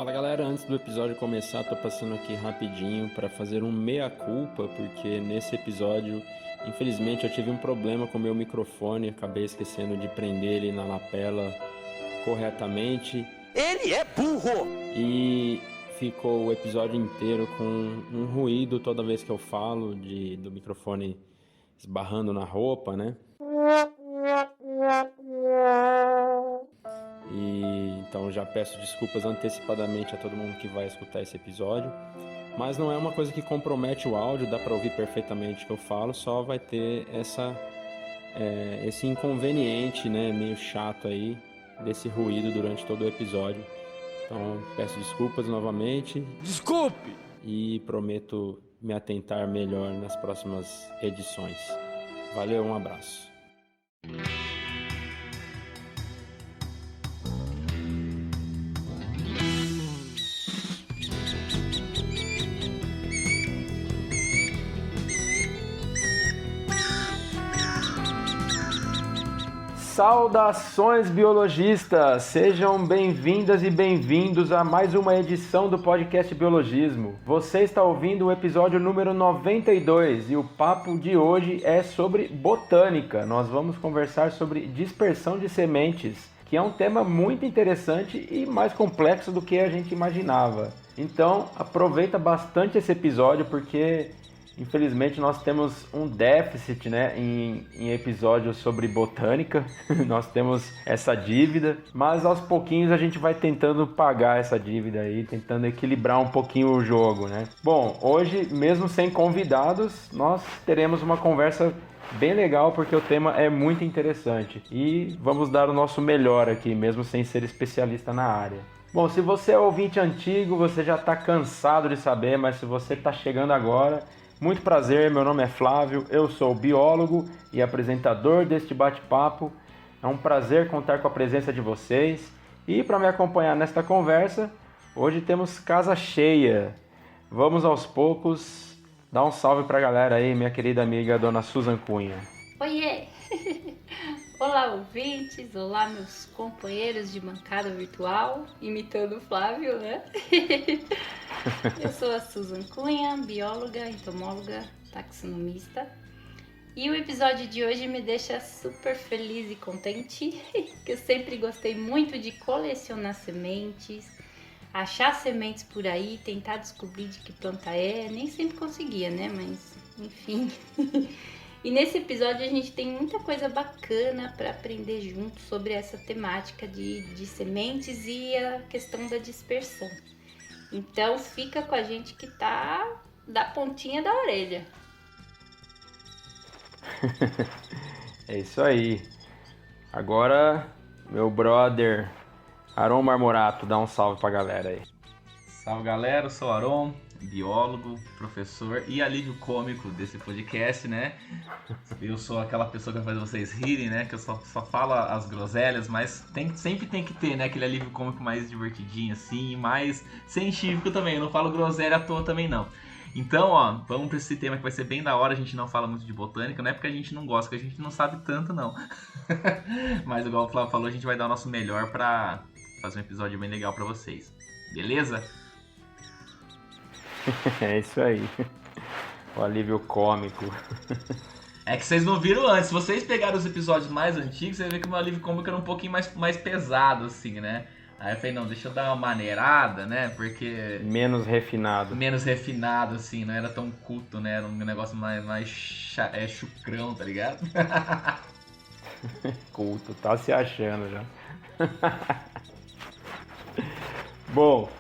Fala galera, antes do episódio começar, tô passando aqui rapidinho para fazer um meia-culpa, porque nesse episódio, infelizmente, eu tive um problema com o meu microfone, acabei esquecendo de prender ele na lapela corretamente. Ele é burro! E ficou o episódio inteiro com um ruído toda vez que eu falo, do microfone esbarrando na roupa, né? Então já peço desculpas antecipadamente a todo mundo que vai escutar esse episódio. Mas não é uma coisa que compromete o áudio, dá para ouvir perfeitamente o que eu falo, só vai ter esse inconveniente, né, meio chato aí, desse ruído durante todo o episódio. Então peço desculpas novamente. Desculpe! E prometo me atentar melhor nas próximas edições. Valeu, um abraço. Saudações biologistas! Sejam bem-vindas e bem-vindos a mais uma edição do podcast Biologismo. Você está ouvindo o episódio número 92 e o papo de hoje é sobre botânica. Nós vamos conversar sobre dispersão de sementes, que é um tema muito interessante e mais complexo do que a gente imaginava. Então, aproveita bastante esse episódio porque infelizmente nós temos um déficit, né, em episódios sobre botânica. Nós temos essa dívida, mas aos pouquinhos a gente vai tentando pagar essa dívida aí, tentando equilibrar um pouquinho o jogo, né? Bom, hoje, mesmo sem convidados, nós teremos uma conversa bem legal porque o tema é muito interessante e vamos dar o nosso melhor aqui, mesmo sem ser especialista na área. Bom, se você é ouvinte antigo, você já está cansado de saber, mas se você está chegando agora, muito prazer, meu nome é Flávio, eu sou biólogo e apresentador deste bate-papo. É um prazer contar com a presença de vocês. E para me acompanhar nesta conversa, hoje temos casa cheia. Vamos aos poucos dar um salve para a galera aí, minha querida amiga Dona Susan Cunha. Oiê! Olá, ouvintes! Olá, meus companheiros de bancada virtual, imitando o Flávio, né? Eu sou a Susan Cunha, bióloga, entomóloga, taxonomista. E o episódio de hoje me deixa super feliz e contente, que eu sempre gostei muito de colecionar sementes, achar sementes por aí, tentar descobrir de que planta é. Nem sempre conseguia, né? Mas, enfim... E nesse episódio a gente tem muita coisa bacana para aprender junto sobre essa temática de sementes e a questão da dispersão. Então fica com a gente que tá da pontinha da orelha. É isso aí. Agora, meu brother Aron Marmorato, dá um salve pra galera aí. Salve galera, eu sou o Aron, biólogo, professor e alívio cômico desse podcast, né? Eu sou aquela pessoa que vai fazer vocês rirem, né? Que eu só falo as groselhas, mas sempre tem que ter, né? Aquele alívio cômico mais divertidinho, assim, mais científico também. Eu não falo groselha à toa também, não. Então, ó, vamos pra esse tema que vai ser bem da hora. A gente não fala muito de botânica, não é porque a gente não gosta, porque a gente não sabe tanto, não. Mas, igual o Flávio falou, a gente vai dar o nosso melhor pra fazer um episódio bem legal pra vocês. Beleza? É isso aí. O alívio cômico. É que vocês não viram antes. Se vocês pegaram os episódios mais antigos, você vai ver que o meu alívio cômico era um pouquinho mais pesado, assim, né? Aí eu falei, não, deixa eu dar uma maneirada, né? Porque... Menos refinado. Menos refinado, assim, não era tão culto, né? Era um negócio mais chucrão, tá ligado? Culto, tá se achando já. Bom...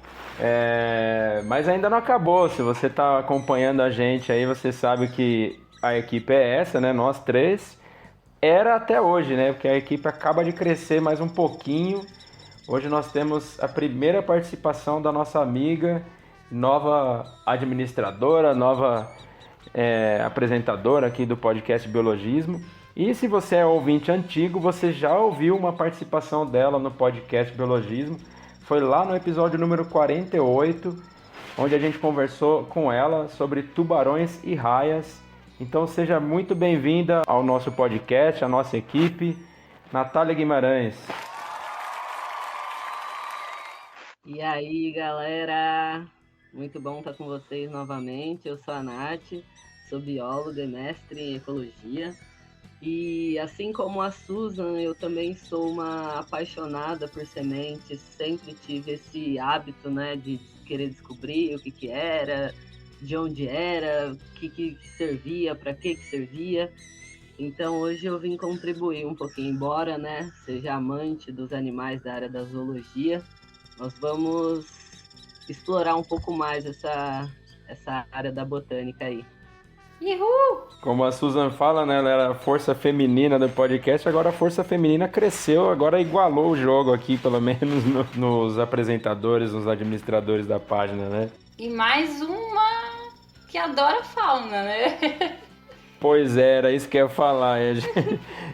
mas ainda não acabou. Se você está acompanhando a gente aí, você sabe que a equipe é essa, né? Nós três. Era até hoje, né? Porque a equipe acaba de crescer mais um pouquinho. Hoje nós temos a primeira participação da nossa amiga, nova administradora, nova apresentadora aqui do podcast Biologismo. E se você é ouvinte antigo, você já ouviu uma participação dela no podcast Biologismo. Foi lá no episódio número 48, onde a gente conversou com ela sobre tubarões e raias. Então seja muito bem-vinda ao nosso podcast, à nossa equipe, Natália Guimarães. E aí, galera? Muito bom estar com vocês novamente. Eu sou a Nath, sou bióloga e mestre em ecologia. E assim como a Susan, eu também sou uma apaixonada por sementes. Sempre tive esse hábito, né, de querer descobrir o que era, de onde era, o que servia, para que servia. Então hoje eu vim contribuir um pouquinho, embora, né, seja amante dos animais da área da zoologia, nós vamos explorar um pouco mais essa área da botânica aí. Uhul! Como a Susan fala, né? Ela era a força feminina do podcast, agora a força feminina cresceu, agora igualou o jogo aqui, pelo menos nos apresentadores, nos administradores da página, né? E mais uma que adora fauna, né? Pois é, era isso que eu ia falar.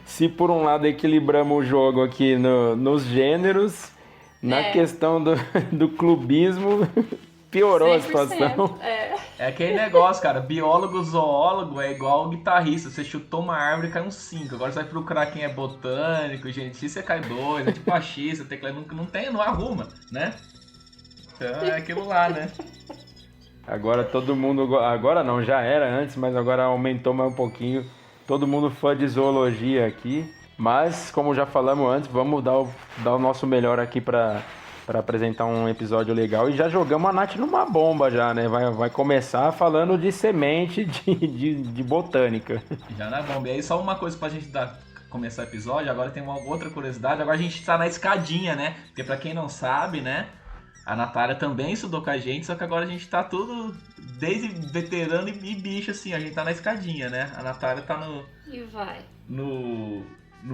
Se por um lado equilibramos o jogo aqui nos gêneros, na questão do clubismo, piorou a situação. É aquele negócio, cara, biólogo, zoólogo é igual o guitarrista, você chutou uma árvore e cai um 5, agora você vai procurar quem é botânico, genetista, você cai 2, é tipo achista, teclado, não arruma, né? Então é aquilo lá, né? Agora todo mundo, agora não, já era antes, mas agora aumentou mais um pouquinho, todo mundo fã de zoologia aqui, mas como já falamos antes, vamos dar o nosso melhor aqui para apresentar um episódio legal. E já jogamos a Nath numa bomba já, né? Vai começar falando de semente de botânica. Já na bomba. E aí só uma coisa pra gente começar o episódio, agora tem uma outra curiosidade, agora a gente tá na escadinha, né? Porque pra quem não sabe, né? A Natália também estudou com a gente, só que agora a gente tá tudo, desde veterano e bicho, assim, a gente tá na escadinha, né? A Natália tá E vai. no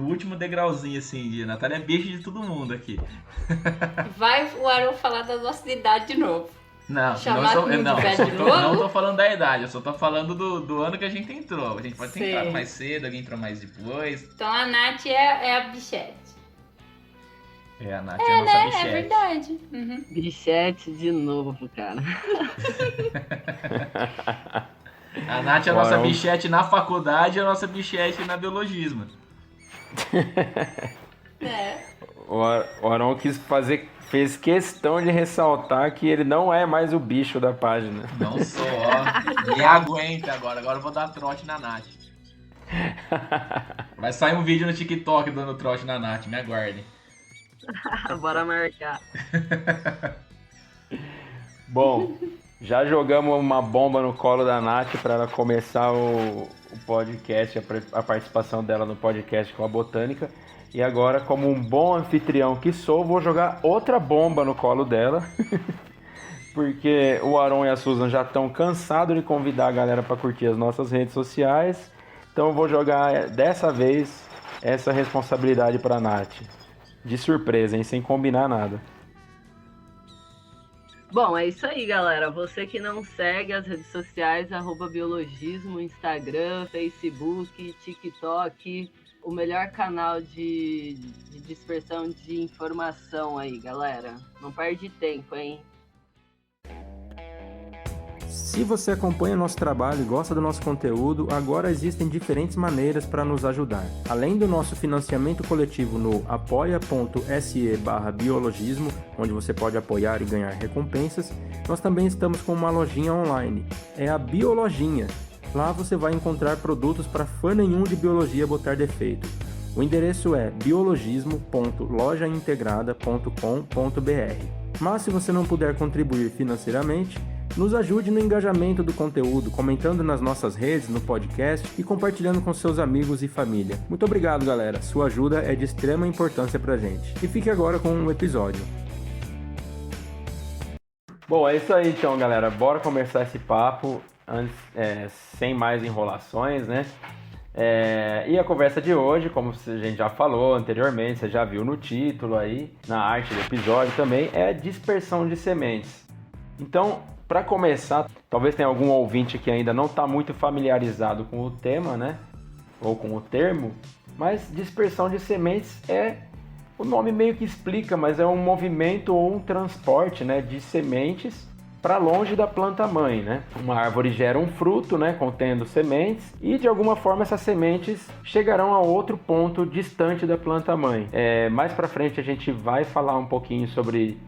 último degrauzinho, assim, a Natália é bicho de todo mundo aqui. Vai o Aron falar da nossa idade de novo. Não, não tô falando da idade, eu só tô falando do ano que a gente entrou. A gente pode ter entrado mais cedo, alguém entrou mais depois. Então a Nath é a bichete. A Nath é a nossa bichete. É verdade. Uhum. Bichete de novo, cara. A Nath é a nossa bichete na faculdade e a nossa bichete na biologismo. O Aron fez questão de ressaltar que ele não é mais o bicho da página. Não sou, ó. Me aguenta agora eu vou dar trote na Nath. Vai sair um vídeo no TikTok dando trote na Nath, me aguardem. Bora marcar. Bom, já jogamos uma bomba no colo da Nath para ela começar o podcast, a participação dela no podcast com a Botânica. E agora, como um bom anfitrião que sou, vou jogar outra bomba no colo dela. Porque o Aron e a Susan já estão cansados de convidar a galera para curtir as nossas redes sociais. Então eu vou jogar dessa vez essa responsabilidade para a Nath. De surpresa, hein? Sem combinar nada. Bom, é isso aí, galera. Você que não segue as redes sociais, @biologismo, Instagram, Facebook, TikTok, o melhor canal de dispersão de informação aí, galera. Não perde tempo, hein? Se você acompanha nosso trabalho e gosta do nosso conteúdo, agora existem diferentes maneiras para nos ajudar. Além do nosso financiamento coletivo no apoia.se/biologismo, onde você pode apoiar e ganhar recompensas, nós também estamos com uma lojinha online. É a Biolojinha. Lá você vai encontrar produtos para fã nenhum de biologia botar defeito. O endereço é biologismo.lojaintegrada.com.br. Mas se você não puder contribuir financeiramente, nos ajude no engajamento do conteúdo, comentando nas nossas redes, no podcast e compartilhando com seus amigos e família. Muito obrigado, galera. Sua ajuda é de extrema importância pra gente. E fique agora com o episódio. Bom, é isso aí então, galera. Bora começar esse papo sem mais enrolações, né? E a conversa de hoje, como a gente já falou anteriormente, você já viu no título aí, na arte do episódio também, é dispersão de sementes. Então, para começar, talvez tenha algum ouvinte que ainda não está muito familiarizado com o tema, né? Ou com o termo, mas dispersão de sementes o nome meio que explica, mas é um movimento ou um transporte, né, de sementes para longe da planta mãe, né? Uma árvore gera um fruto, né, contendo sementes, e de alguma forma essas sementes chegarão a outro ponto distante da planta mãe. Mais para frente a gente vai falar um pouquinho sobre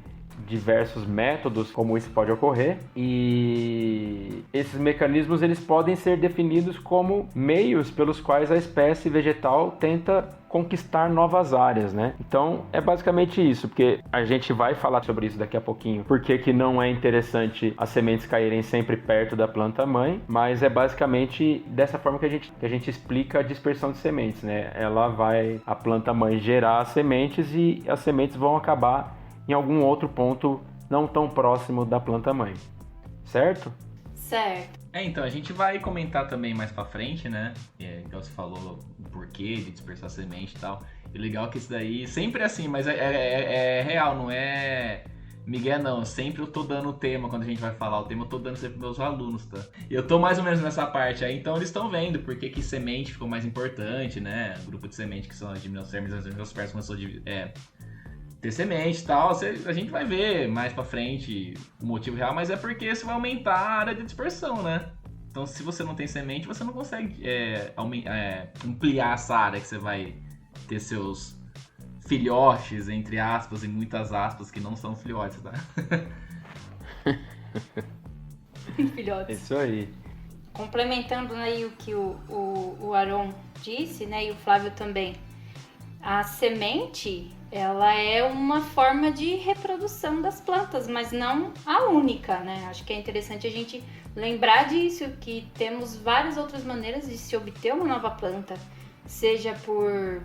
diversos métodos como isso pode ocorrer, e esses mecanismos eles podem ser definidos como meios pelos quais a espécie vegetal tenta conquistar novas áreas, né? Então é basicamente isso, porque a gente vai falar sobre isso daqui a pouquinho, porque que não é interessante as sementes caírem sempre perto da planta mãe, mas é basicamente dessa forma que a gente explica a dispersão de sementes, né? A planta mãe gerar as sementes e as sementes vão acabar em algum outro ponto não tão próximo da planta mãe, certo? Certo. Então, a gente vai comentar também mais pra frente, né? Igual você falou, o porquê de dispersar semente e tal. E o legal é que isso daí sempre é assim, mas é real, não é migué não. Sempre eu tô dando o tema, quando a gente vai falar o tema, eu tô dando sempre pros meus alunos, tá? E eu tô mais ou menos nessa parte aí, então eles estão vendo por que semente ficou mais importante, né? O grupo de semente, que são as gimnospermas, começou a ter semente e tal, a gente vai ver mais pra frente o motivo real, mas é porque isso vai aumentar a área de dispersão, né? Então, se você não tem semente, você não consegue ampliar essa área que você vai ter seus filhotes, entre aspas, e muitas aspas, que não são filhotes, tá? Filhotes. Isso aí. Complementando aí o que o Aron disse, né, e o Flávio também, a semente, ela é uma forma de reprodução das plantas, mas não a única, né? Acho que é interessante a gente lembrar disso, que temos várias outras maneiras de se obter uma nova planta, seja por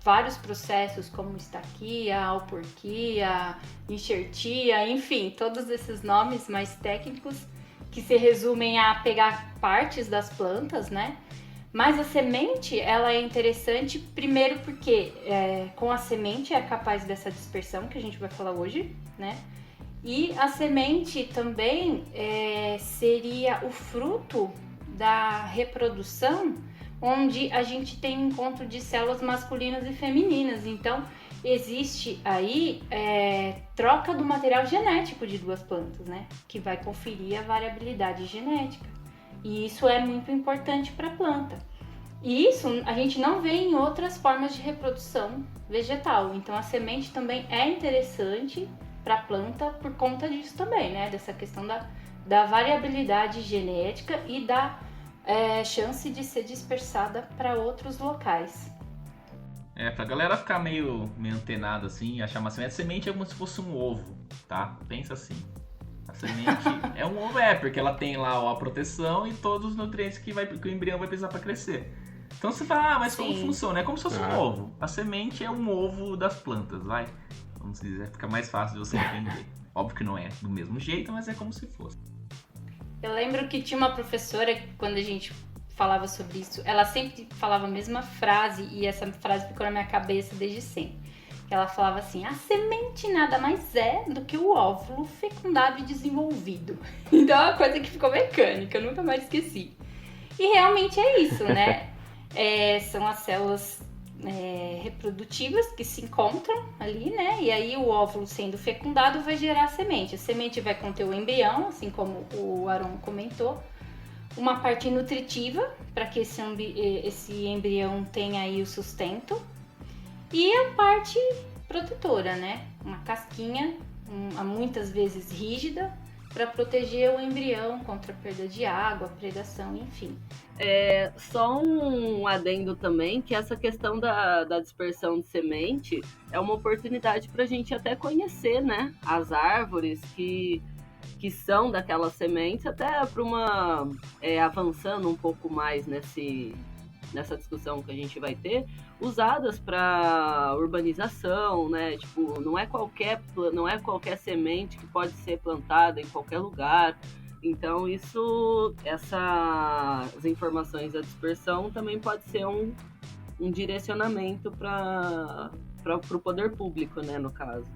vários processos como estaquia, alporquia, enxertia, enfim, todos esses nomes mais técnicos que se resumem a pegar partes das plantas, né? Mas a semente, ela é interessante primeiro porque com a semente é capaz dessa dispersão que a gente vai falar hoje, né? E a semente também seria o fruto da reprodução, onde a gente tem encontro de células masculinas e femininas. Então, existe aí troca do material genético de duas plantas, né? Que vai conferir a variabilidade genética. E isso é muito importante para a planta. E isso a gente não vê em outras formas de reprodução vegetal. Então, a semente também é interessante para a planta por conta disso também, né? Dessa questão da variabilidade genética e da chance de ser dispersada para outros locais. Pra galera ficar meio antenada assim, achar uma semente. A semente é como se fosse um ovo, tá? Pensa assim. A semente é um ovo, porque ela tem lá a proteção e todos os nutrientes que o embrião vai precisar para crescer. Então você fala, mas Sim. Como funciona? É como se fosse um ovo. A semente é um ovo das plantas, vai. Vamos dizer, fica mais fácil de você entender. Óbvio que não é do mesmo jeito, mas é como se fosse. Eu lembro que tinha uma professora, quando a gente falava sobre isso, ela sempre falava a mesma frase, e essa frase ficou na minha cabeça desde sempre. Ela falava assim, a semente nada mais é do que o óvulo fecundado e desenvolvido. Então é uma coisa que ficou mecânica, eu nunca mais esqueci. E realmente é isso, né? São as células reprodutivas que se encontram ali, né? E aí o óvulo sendo fecundado vai gerar a semente. A semente vai conter o embrião, assim como o Aron comentou. Uma parte nutritiva, para que esse embrião tenha aí o sustento. E a parte protetora, né? Uma casquinha, muitas vezes rígida, para proteger o embrião contra a perda de água, predação, enfim. Só um adendo também, que essa questão da dispersão de semente é uma oportunidade para a gente até conhecer, né? As árvores que são daquelas sementes, até para uma... avançando um pouco mais nessa discussão que a gente vai ter, usadas para urbanização, né? Tipo, não é qualquer semente que pode ser plantada em qualquer lugar. Então, essas informações da dispersão também pode ser um direcionamento para o poder público, né, no caso.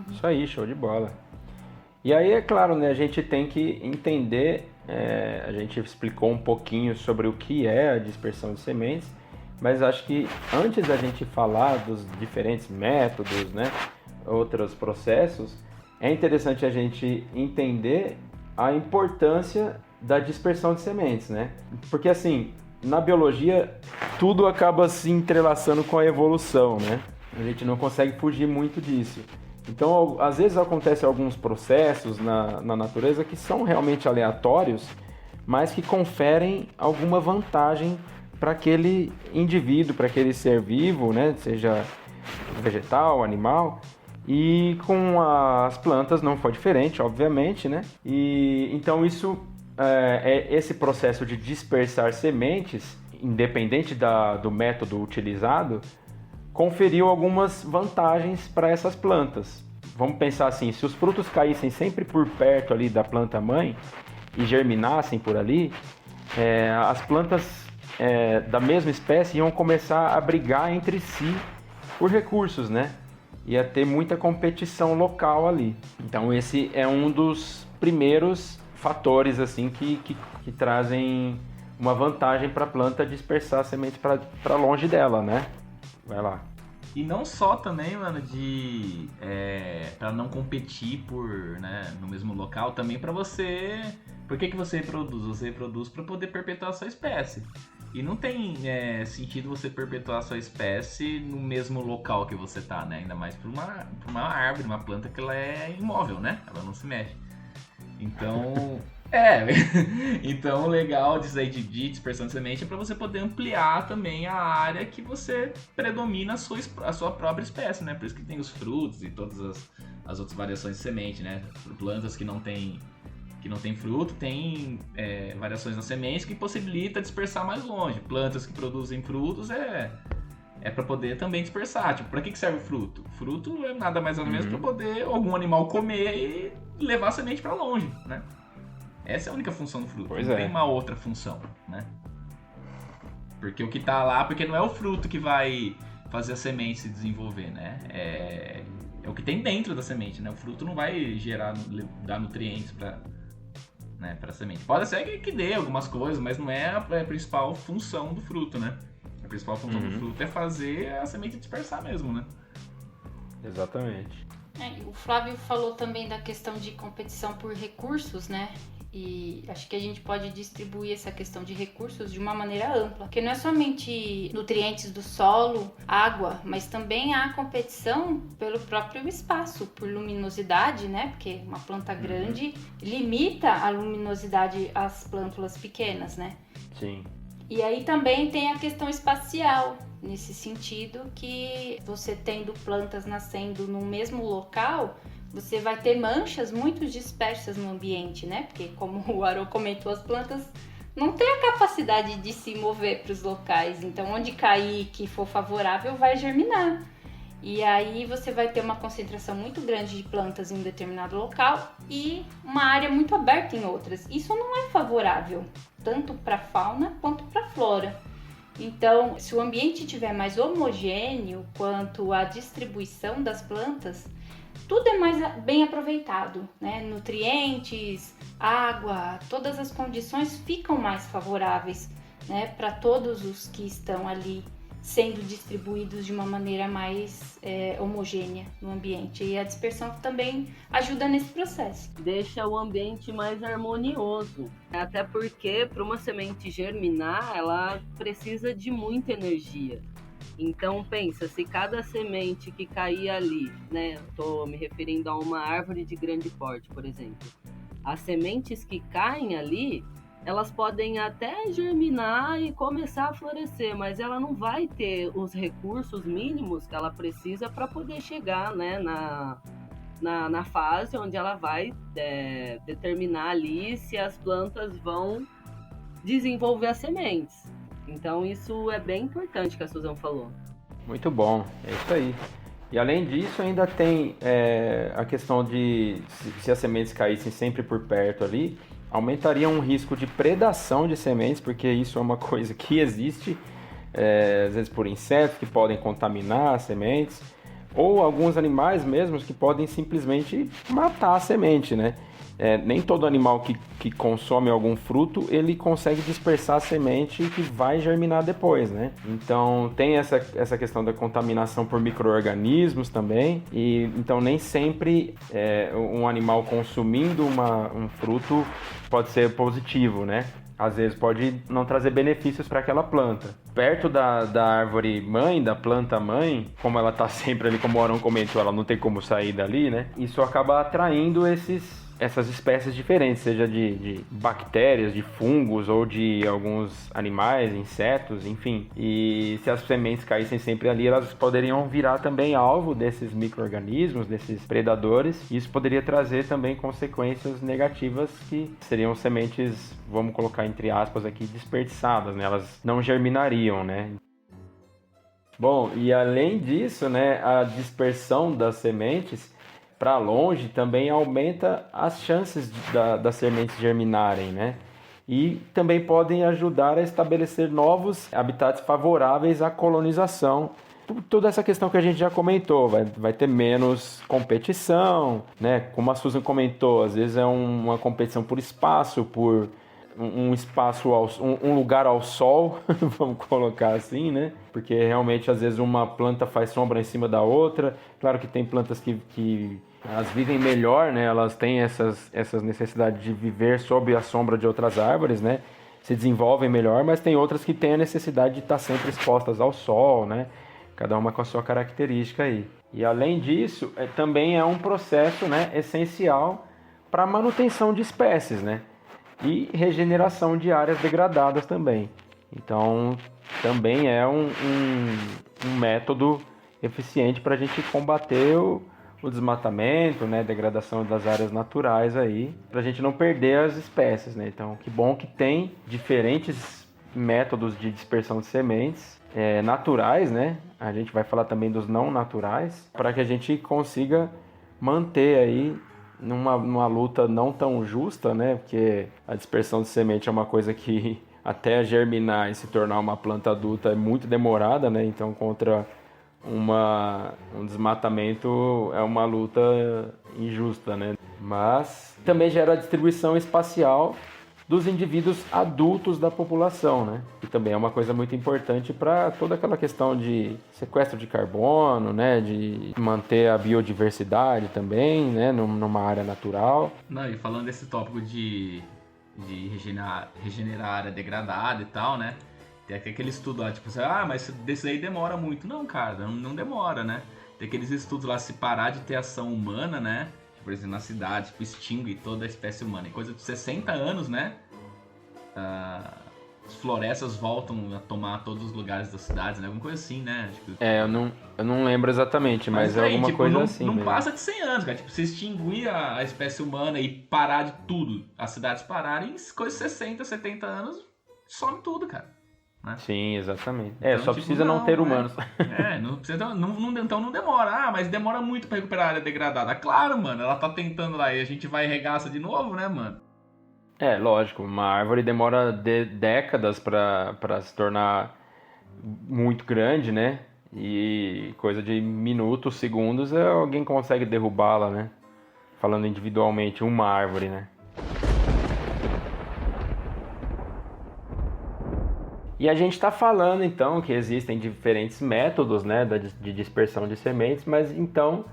Isso aí, show de bola. E aí, é claro, né, a gente tem que entender, a gente explicou um pouquinho sobre o que é a dispersão de sementes, mas acho que antes da gente falar dos diferentes métodos, né, outros processos, é interessante a gente entender a importância da dispersão de sementes, né? Porque assim, na biologia, tudo acaba se entrelaçando com a evolução, né? A gente não consegue fugir muito disso. Então, às vezes acontecem alguns processos na natureza que são realmente aleatórios, mas que conferem alguma vantagem para aquele indivíduo, para aquele ser vivo, né? Seja vegetal, animal. E com as plantas não foi diferente, obviamente, né? E então esse processo de dispersar sementes, independente do método utilizado, conferiu algumas vantagens para essas plantas. Vamos pensar assim, se os frutos caíssem sempre por perto ali da planta mãe e germinassem por ali, as plantas da mesma espécie iam começar a brigar entre si por recursos, né? Ia ter muita competição local ali. Então esse é um dos primeiros fatores assim que trazem uma vantagem para a planta dispersar sementes para longe dela, né? Vai lá. E não só também, mano, para não competir no mesmo local, também para você... Por que você reproduz? Você reproduz para poder perpetuar a sua espécie. E não tem sentido você perpetuar a sua espécie no mesmo local que você tá, né? Ainda mais para uma árvore, uma planta que ela é imóvel, né? Ela não se mexe. Então... então o legal disso aí de dispersão de semente é para você poder ampliar também a área que você predomina a sua própria espécie, né? Por isso que tem os frutos e todas as outras variações de semente, né? Plantas que não tem fruto, tem variações nas sementes que possibilita dispersar mais longe. Plantas que produzem frutos é para poder também dispersar. Tipo, para que serve o fruto? Fruto é nada mais ou menos para poder algum animal comer e levar a semente para longe, né? Essa é a única função do fruto. Não tem uma outra função, né? Porque o que tá lá, porque não é o fruto que vai fazer a semente se desenvolver, né? É o que tem dentro da semente, né? O fruto não vai dar nutrientes para a semente. Pode ser que dê algumas coisas, mas não é a principal função do fruto, né? A principal função do fruto é fazer a semente dispersar mesmo, né? Exatamente. O Flávio falou também da questão de competição por recursos, né? E acho que a gente pode distribuir essa questão de recursos de uma maneira ampla, porque não é somente nutrientes do solo, água, mas também há competição pelo próprio espaço, por luminosidade, né? Porque uma planta grande limita a luminosidade às plântulas pequenas, né? Sim. E aí também tem a questão espacial, nesse sentido que você tendo plantas nascendo no mesmo local, você vai ter manchas muito dispersas no ambiente, né? Porque, como o Aro comentou, as plantas não têm a capacidade de se mover para os locais. Então, onde cair que for favorável, vai germinar. E aí você vai ter uma concentração muito grande de plantas em um determinado local e uma área muito aberta em outras. Isso não é favorável, tanto para a fauna quanto para a flora. Então, se o ambiente estiver mais homogêneo quanto à distribuição das plantas, tudo é mais bem aproveitado, né? Nutrientes, água, todas as condições ficam mais favoráveis, né? Para todos os que estão ali sendo distribuídos de uma maneira mais homogênea no ambiente. E a dispersão também ajuda nesse processo. Deixa o ambiente mais harmonioso. Até porque, para uma semente germinar, ela precisa de muita energia. Então pensa, se cada semente que cair ali, né, estou me referindo a uma árvore de grande porte, por exemplo, as sementes que caem ali, elas podem até germinar e começar a florescer, mas ela não vai ter os recursos mínimos que ela precisa para poder chegar, né, na fase onde ela vai determinar ali se as plantas vão desenvolver as sementes. Então isso é bem importante que a Suzana falou. Muito bom, é isso aí. E além disso ainda tem a questão de se as sementes caíssem sempre por perto ali, aumentaria um risco de predação de sementes, porque isso é uma coisa que existe, às vezes por insetos que podem contaminar as sementes, ou alguns animais mesmos que podem simplesmente matar a semente, né? Nem todo animal que consome algum fruto, ele consegue dispersar a semente que vai germinar depois, né? Então tem essa questão da contaminação por micro-organismos também, e então nem sempre um animal consumindo um fruto pode ser positivo, né? às vezes pode não trazer benefícios para aquela planta. Perto da árvore mãe, da planta mãe, como ela está sempre ali, como o Arão comentou, ela não tem como sair dali, né? Isso acaba atraindo essas espécies diferentes, seja de bactérias, de fungos ou de alguns animais, insetos, enfim. E se as sementes caíssem sempre ali, elas poderiam virar também alvo desses micro-organismos, desses predadores. E isso poderia trazer também consequências negativas que seriam sementes, vamos colocar entre aspas aqui, desperdiçadas, né? Elas não germinariam, né? Bom, e além disso, né, a dispersão das sementes para longe também aumenta as chances das sementes germinarem, né? E também podem ajudar a estabelecer novos habitats favoráveis à colonização. Toda essa questão que a gente já comentou, vai ter menos competição, né? Como a Susan comentou, às vezes é uma competição por espaço, por um espaço, um lugar ao sol, vamos colocar assim, né? Porque realmente às vezes uma planta faz sombra em cima da outra. Claro que tem plantas que elas vivem melhor, né? Elas têm essas necessidades de viver sob a sombra de outras árvores, né? Se desenvolvem melhor, mas tem outras que têm a necessidade de estar sempre expostas ao sol, né? Cada uma com a sua característica aí. E além disso, também é um processo, né, essencial para a manutenção de espécies, né? E regeneração de áreas degradadas também. Então, também é um método eficiente para a gente combater o desmatamento, né, degradação das áreas naturais aí, para a gente não perder as espécies, né? Então, que bom que tem diferentes métodos de dispersão de sementes naturais, né? A gente vai falar também dos não naturais, para que a gente consiga manter aí numa luta não tão justa, né? Porque a dispersão de semente é uma coisa que até germinar e se tornar uma planta adulta é muito demorada, né? Então, contra um desmatamento é uma luta injusta, né? Mas também gera a distribuição espacial dos indivíduos adultos da população, né? Que também é uma coisa muito importante para toda aquela questão de sequestro de carbono, né? De manter a biodiversidade também, né? Numa área natural. Não, e falando desse tópico de regenerar a área degradada e tal, né? Tem aquele estudo lá, tipo, mas desse aí demora muito. Não, cara, não demora, né? Tem aqueles estudos lá, se parar de ter ação humana, né? Por exemplo, na cidade, tipo, extingue toda a espécie humana. Em coisa de 60 anos, né? As florestas voltam a tomar todos os lugares das cidades, né? Alguma coisa assim, né? Tipo, eu não lembro exatamente, mas é alguma coisa assim. Não mesmo. passa de 100 anos, cara. Tipo, se extinguir a espécie humana e parar de tudo, as cidades pararem, coisa de 60, 70 anos, some tudo, cara. Né? Sim, exatamente. Então, só precisa não ter humanos. Não precisa, então não demora. Mas demora muito pra recuperar a área degradada. Claro, mano, ela tá tentando lá e a gente vai e regaça de novo, né, mano? Lógico, uma árvore demora décadas pra se tornar muito grande, né? E coisa de minutos, segundos, alguém consegue derrubá-la, né? Falando individualmente, uma árvore, né? E a gente está falando, então, que existem diferentes métodos, né, de dispersão de sementes, mas então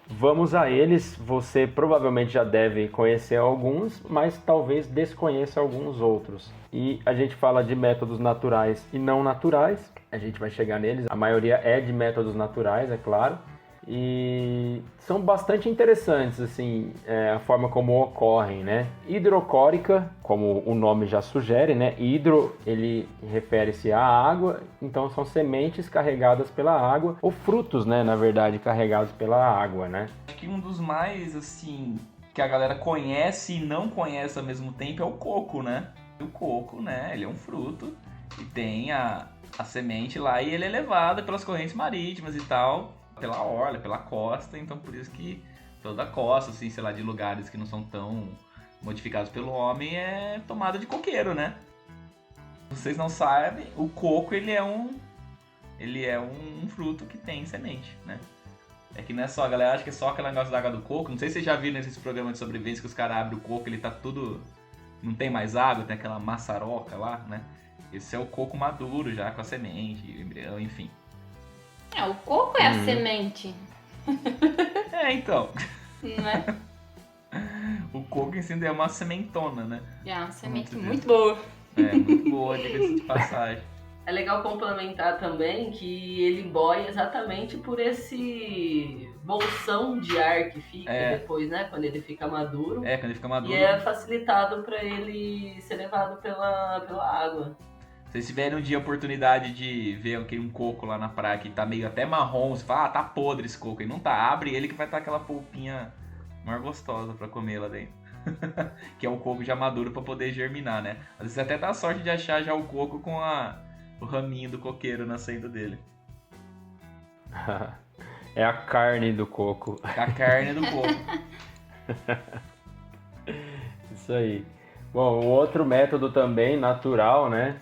vamos a eles. Você provavelmente já deve conhecer alguns, mas talvez desconheça alguns outros. E a gente fala de métodos naturais e não naturais, a gente vai chegar neles. A maioria é de métodos naturais, é claro. E são bastante interessantes, assim, a forma como ocorrem, né? Hidrocórica, como o nome já sugere, né? Hidro, ele refere-se à água, então são sementes carregadas pela água, ou frutos, né, na verdade, carregados pela água, né? Acho que um dos mais, assim, que a galera conhece e não conhece ao mesmo tempo é o coco, né? O coco, né, ele é um fruto e tem a semente lá e ele é levado pelas correntes marítimas e tal, pela orla, pela costa, então por isso que toda a costa, assim, sei lá, de lugares que não são tão modificados pelo homem é tomada de coqueiro, né? Vocês não sabem, o coco ele é um fruto que tem semente, né? É que não é só, a galera acha que é só aquele negócio da água do coco, não sei se vocês já viram nesses programas de sobrevivência que os caras abrem o coco, ele tá tudo, não tem mais água, tem aquela maçaroca lá, né? Esse é o coco maduro já com a semente, o embrião, enfim. O coco é a semente. Então. Não é? O coco em si é uma sementona, né? É uma semente muito boa. É, muito boa, diga-se de passagem. É legal complementar também que ele boia exatamente por esse bolsão de ar que fica depois, né? Quando ele fica maduro. Quando ele fica maduro. E é facilitado para ele ser levado pela água. Se vocês tiverem um dia a oportunidade de ver um coco lá na praia que tá meio até marrom, você fala, tá podre esse coco. E não tá, abre ele que vai estar aquela polpinha mais gostosa pra comer lá dentro. Que é o coco já maduro pra poder germinar, né? Às vezes você até dá sorte de achar já o coco com o raminho do coqueiro nascendo dele. É a carne do coco. É a carne do coco. Isso aí. Bom, o outro método também natural, né?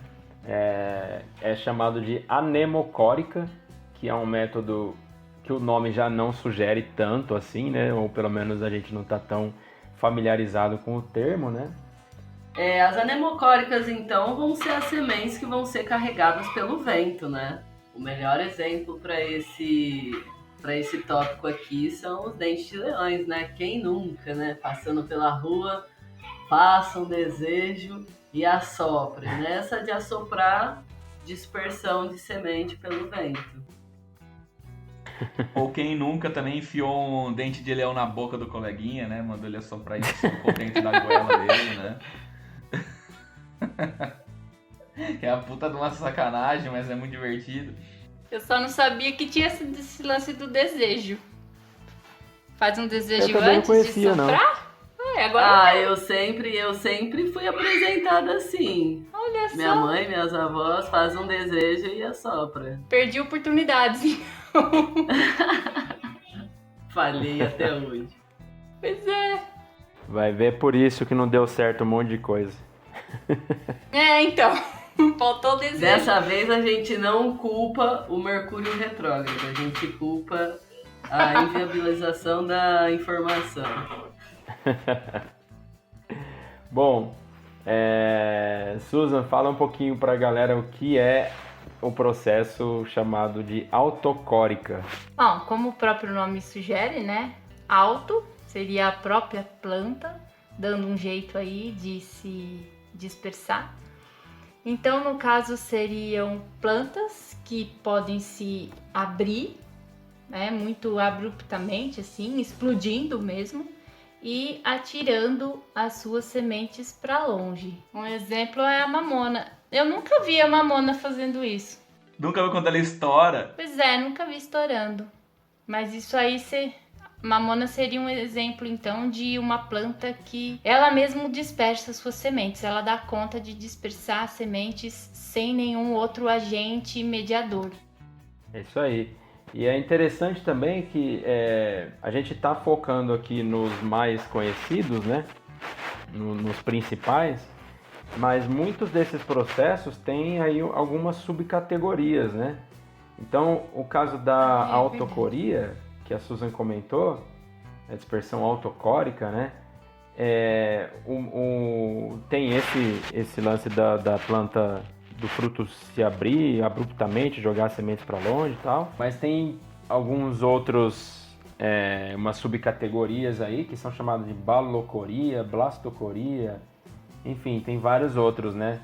É chamado de anemocórica, que é um método que o nome já não sugere tanto assim, né? Ou pelo menos a gente não está tão familiarizado com o termo, né? As anemocóricas, então, vão ser as sementes que vão ser carregadas pelo vento, né? O melhor exemplo para esse tópico aqui são os dentes de leões, né? Quem nunca, né? Passando pela rua, faça um desejo e assopre. Nessa de assoprar, dispersão de semente pelo vento. Ou quem nunca também enfiou um dente de leão na boca do coleguinha, né? Mandou ele assoprar e socou dentro da goela dele, né? Que é a puta de uma sacanagem, mas é muito divertido. Eu só não sabia que tinha esse lance do desejo. Faz um desejo antes conhecia, de soprar? Agora eu sempre fui apresentada assim. Olha só. Minha mãe, minhas avós fazem um desejo e assopra. Perdi oportunidades. Falhei até hoje. Pois é. Vai ver por isso que não deu certo um monte de coisa. Então. Faltou o desejo. Dessa vez a gente não culpa o Mercúrio retrógrado, a gente culpa a inviabilização da informação. Bom, Susan, fala um pouquinho pra galera o que é o processo chamado de autocórica. Bom, como o próprio nome sugere, né? Auto seria a própria planta, dando um jeito aí de se dispersar. Então, no caso, seriam plantas que podem se abrir, né, muito abruptamente, assim, explodindo mesmo, e atirando as suas sementes para longe. Um exemplo é a mamona. Eu nunca vi a mamona fazendo isso. Nunca viu quando ela estoura? Pois é, nunca vi estourando. Mas isso aí, mamona seria um exemplo, então, de uma planta que ela mesma dispersa suas sementes. Ela dá conta de dispersar sementes sem nenhum outro agente mediador. É isso aí. E é interessante também que a gente está focando aqui nos mais conhecidos, né? Nos principais, mas muitos desses processos têm aí algumas subcategorias, né? Então, o caso da autocoria, que a Susan comentou, a dispersão autocórica, né? Tem esse lance da planta, do fruto se abrir abruptamente, jogar sementes para longe e tal. Mas tem alguns outros, umas subcategorias aí, que são chamadas de balocoria, blastocoria, enfim, tem vários outros, né?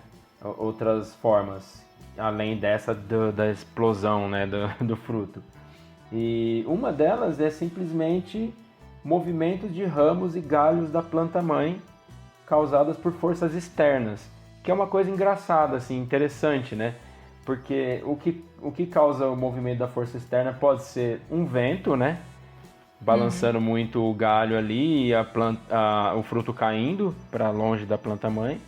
Outras formas, além dessa da explosão, né? do fruto. E uma delas é simplesmente movimentos de ramos e galhos da planta-mãe causadas por forças externas, que é uma coisa engraçada, assim, interessante, né? Porque o que causa o movimento da força externa pode ser um vento, né? Balançando muito o galho ali e o fruto caindo para longe da planta-mãe.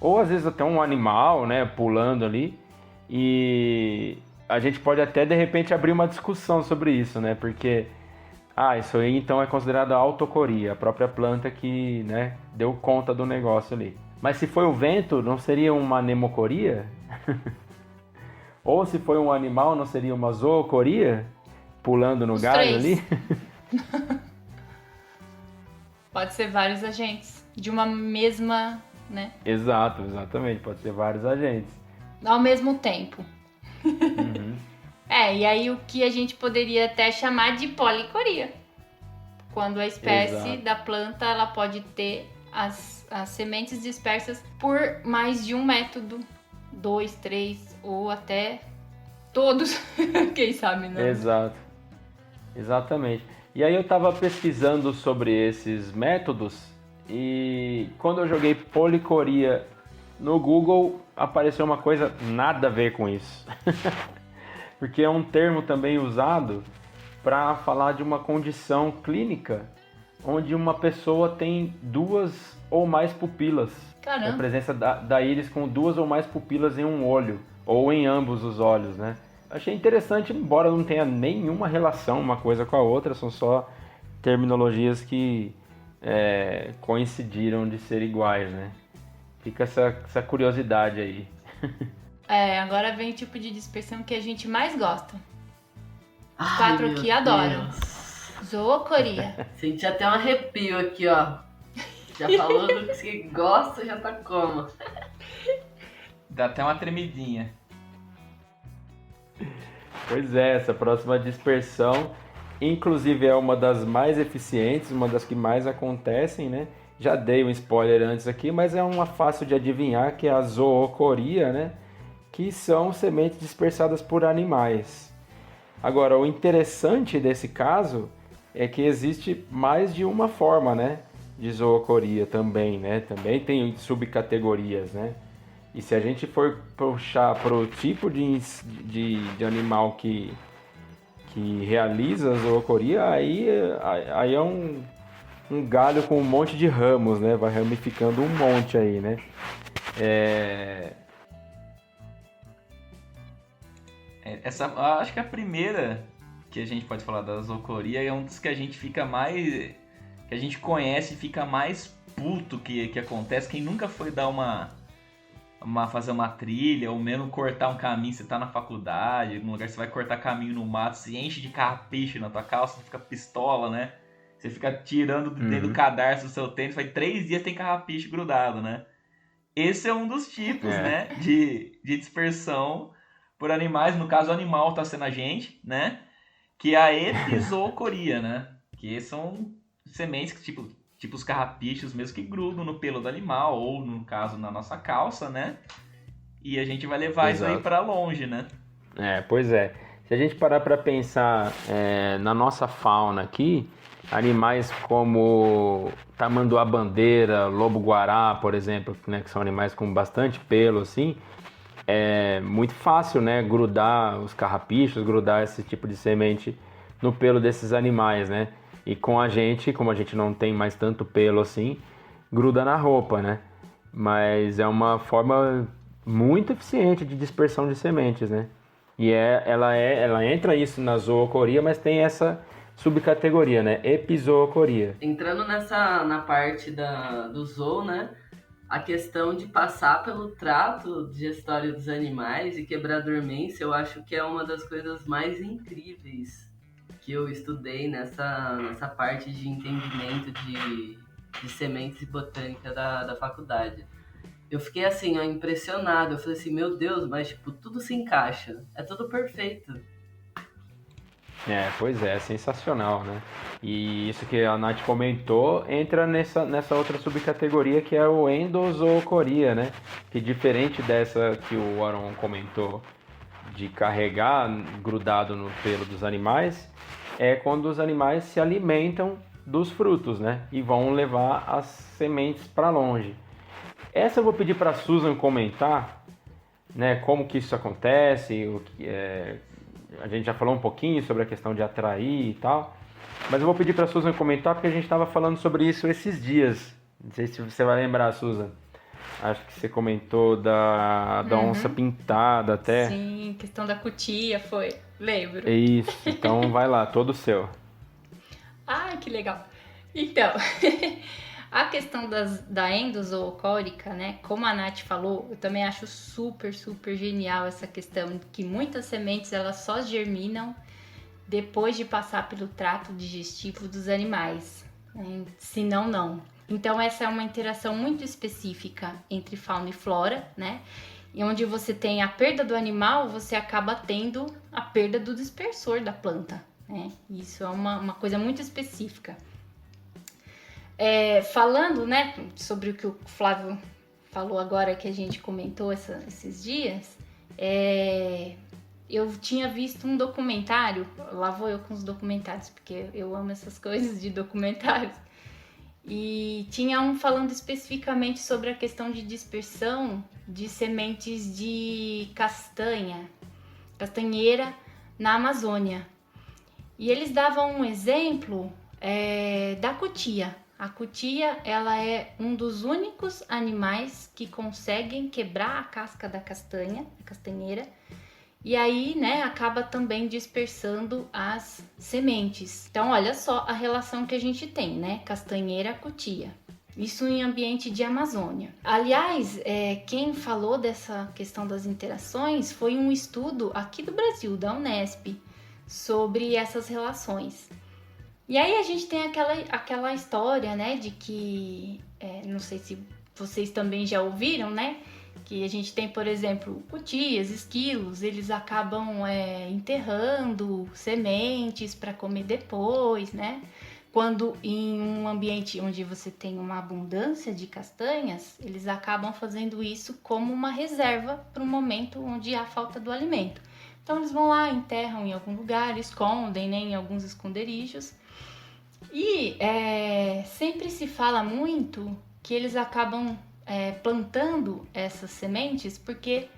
Ou às vezes até um animal, né? Pulando ali. E a gente pode até, de repente, abrir uma discussão sobre isso, né? Porque, isso aí então é considerado autocoria, a própria planta que, né, deu conta do negócio ali. Mas se foi o vento, não seria uma anemocoria? Ou se foi um animal, não seria uma zoocoria? Pulando no galho ali? Pode ser vários agentes de uma mesma, né? Exatamente, pode ser vários agentes. Ao mesmo tempo. Uhum. E aí o que a gente poderia até chamar de policoria. Quando a espécie da planta, ela pode ter as sementes dispersas por mais de um método, 2, 3 ou até todos, quem sabe, né? Exato. Exatamente. E aí eu estava pesquisando sobre esses métodos e quando eu joguei policoria no Google, apareceu uma coisa nada a ver com isso. Porque é um termo também usado para falar de uma condição clínica onde uma pessoa tem 2 ou mais pupilas. Caramba. A presença da íris com 2 ou mais pupilas em um olho, ou em ambos os olhos, né? Achei interessante, embora não tenha nenhuma relação uma coisa com a outra, são só terminologias que coincidiram de ser iguais, né? Fica essa curiosidade aí. Agora vem o tipo de dispersão que a gente mais gosta. Os Ai, 4 meu aqui adoram. Deus. Zoocoria. Senti até um arrepio aqui, ó. Já falou do que você gosta, já tá como? Dá até uma tremidinha. Pois é, essa próxima dispersão, inclusive é uma das mais eficientes, uma das que mais acontecem, né? Já dei um spoiler antes aqui, mas é uma fácil de adivinhar, que é a zoocoria, né? Que são sementes dispersadas por animais. Agora, o interessante desse caso é que existe mais de uma forma, né? De zoocoria também, né? Também tem subcategorias, né? E se a gente for puxar para o tipo de animal que realiza a zoocoria, aí é um galho com um monte de ramos, né? Vai ramificando um monte aí, né? Acho que a primeira que a gente pode falar da zoocoria é um dos que a gente fica mais... que a gente conhece e fica mais puto que acontece. Quem nunca foi dar fazer uma trilha, ou mesmo cortar um caminho, você tá na faculdade, algum lugar, você vai cortar caminho no mato, se enche de carrapicho na tua calça, você fica pistola, né? Você fica tirando dentro do cadarço do seu tênis, faz 3 dias tem carrapicho grudado, né? Esse é um dos tipos, né, de dispersão por animais, no caso o animal tá sendo a gente, né? Que é a epizoocoria, né? Que são sementes que, tipo os carrapichos mesmo, que grudam no pelo do animal, ou no caso na nossa calça, né? E a gente vai levar isso aí pra longe, né? Pois é. Se a gente parar para pensar na nossa fauna aqui, animais como tamanduá-bandeira, lobo-guará, por exemplo, né, que são animais com bastante pelo, assim, é muito fácil, né, grudar os carrapichos, grudar esse tipo de semente no pelo desses animais, né? E com a gente, como a gente não tem mais tanto pelo assim, gruda na roupa, né? Mas é uma forma muito eficiente de dispersão de sementes, né? E ela entra isso na zoocoria, mas tem essa subcategoria, né? Epizoocoria. Entrando na parte do zoo, né? A questão de passar pelo trato digestório dos animais e quebrar a dormência, eu acho que é uma das coisas mais incríveis que eu estudei nessa parte de entendimento de sementes e botânica da faculdade. Eu fiquei assim, ó, impressionado. Eu falei assim, meu Deus, mas tipo, tudo se encaixa. É tudo perfeito. Pois é sensacional, né? E isso que a Nath comentou entra nessa outra subcategoria que é o endozoocoria, né? Que diferente dessa que o Aron comentou de carregar grudado no pelo dos animais, é quando os animais se alimentam dos frutos, né? E vão levar as sementes para longe. Essa eu vou pedir para a Susan comentar, né? Como que isso acontece, a gente já falou um pouquinho sobre a questão de atrair e tal, mas eu vou pedir para a Susan comentar porque a gente estava falando sobre isso esses dias. Não sei se você vai lembrar, Susan. Acho que você comentou da onça pintada até. Sim, questão da cutia, foi. Lembro. Isso, então vai lá, todo seu. Ai, que legal. Então, a questão da endozoocórica, né? Como a Nath falou, eu também acho super, super genial essa questão que muitas sementes elas só germinam depois de passar pelo trato digestivo dos animais, né? Senão não. Então essa é uma interação muito específica entre fauna e flora, né? E onde você tem a perda do animal, você acaba tendo a perda do dispersor da planta, né? Isso é uma coisa muito específica. Falando, né, sobre o que o Flávio falou agora, que a gente comentou esses dias, eu tinha visto um documentário, lá vou eu com os documentários, porque eu amo essas coisas de documentários, e tinha um falando especificamente sobre a questão de dispersão de sementes de castanheira na Amazônia. E eles davam um exemplo da cutia. A cutia, ela é um dos únicos animais que conseguem quebrar a casca da castanheira, e aí, né, acaba também dispersando as sementes. Então, olha só a relação que a gente tem, né, castanheira-cutia. Isso em ambiente de Amazônia. Aliás, quem falou dessa questão das interações foi um estudo aqui do Brasil, da Unesp, sobre essas relações. E aí a gente tem aquela história, né, de que, não sei se vocês também já ouviram, né, que a gente tem, por exemplo, cutias, esquilos, eles acabam enterrando sementes para comer depois, né? Quando em um ambiente onde você tem uma abundância de castanhas, eles acabam fazendo isso como uma reserva para um momento onde há falta do alimento. Então eles vão lá, enterram em algum lugar, escondem, né, em alguns esconderijos. E sempre se fala muito que eles acabam plantando essas sementes porque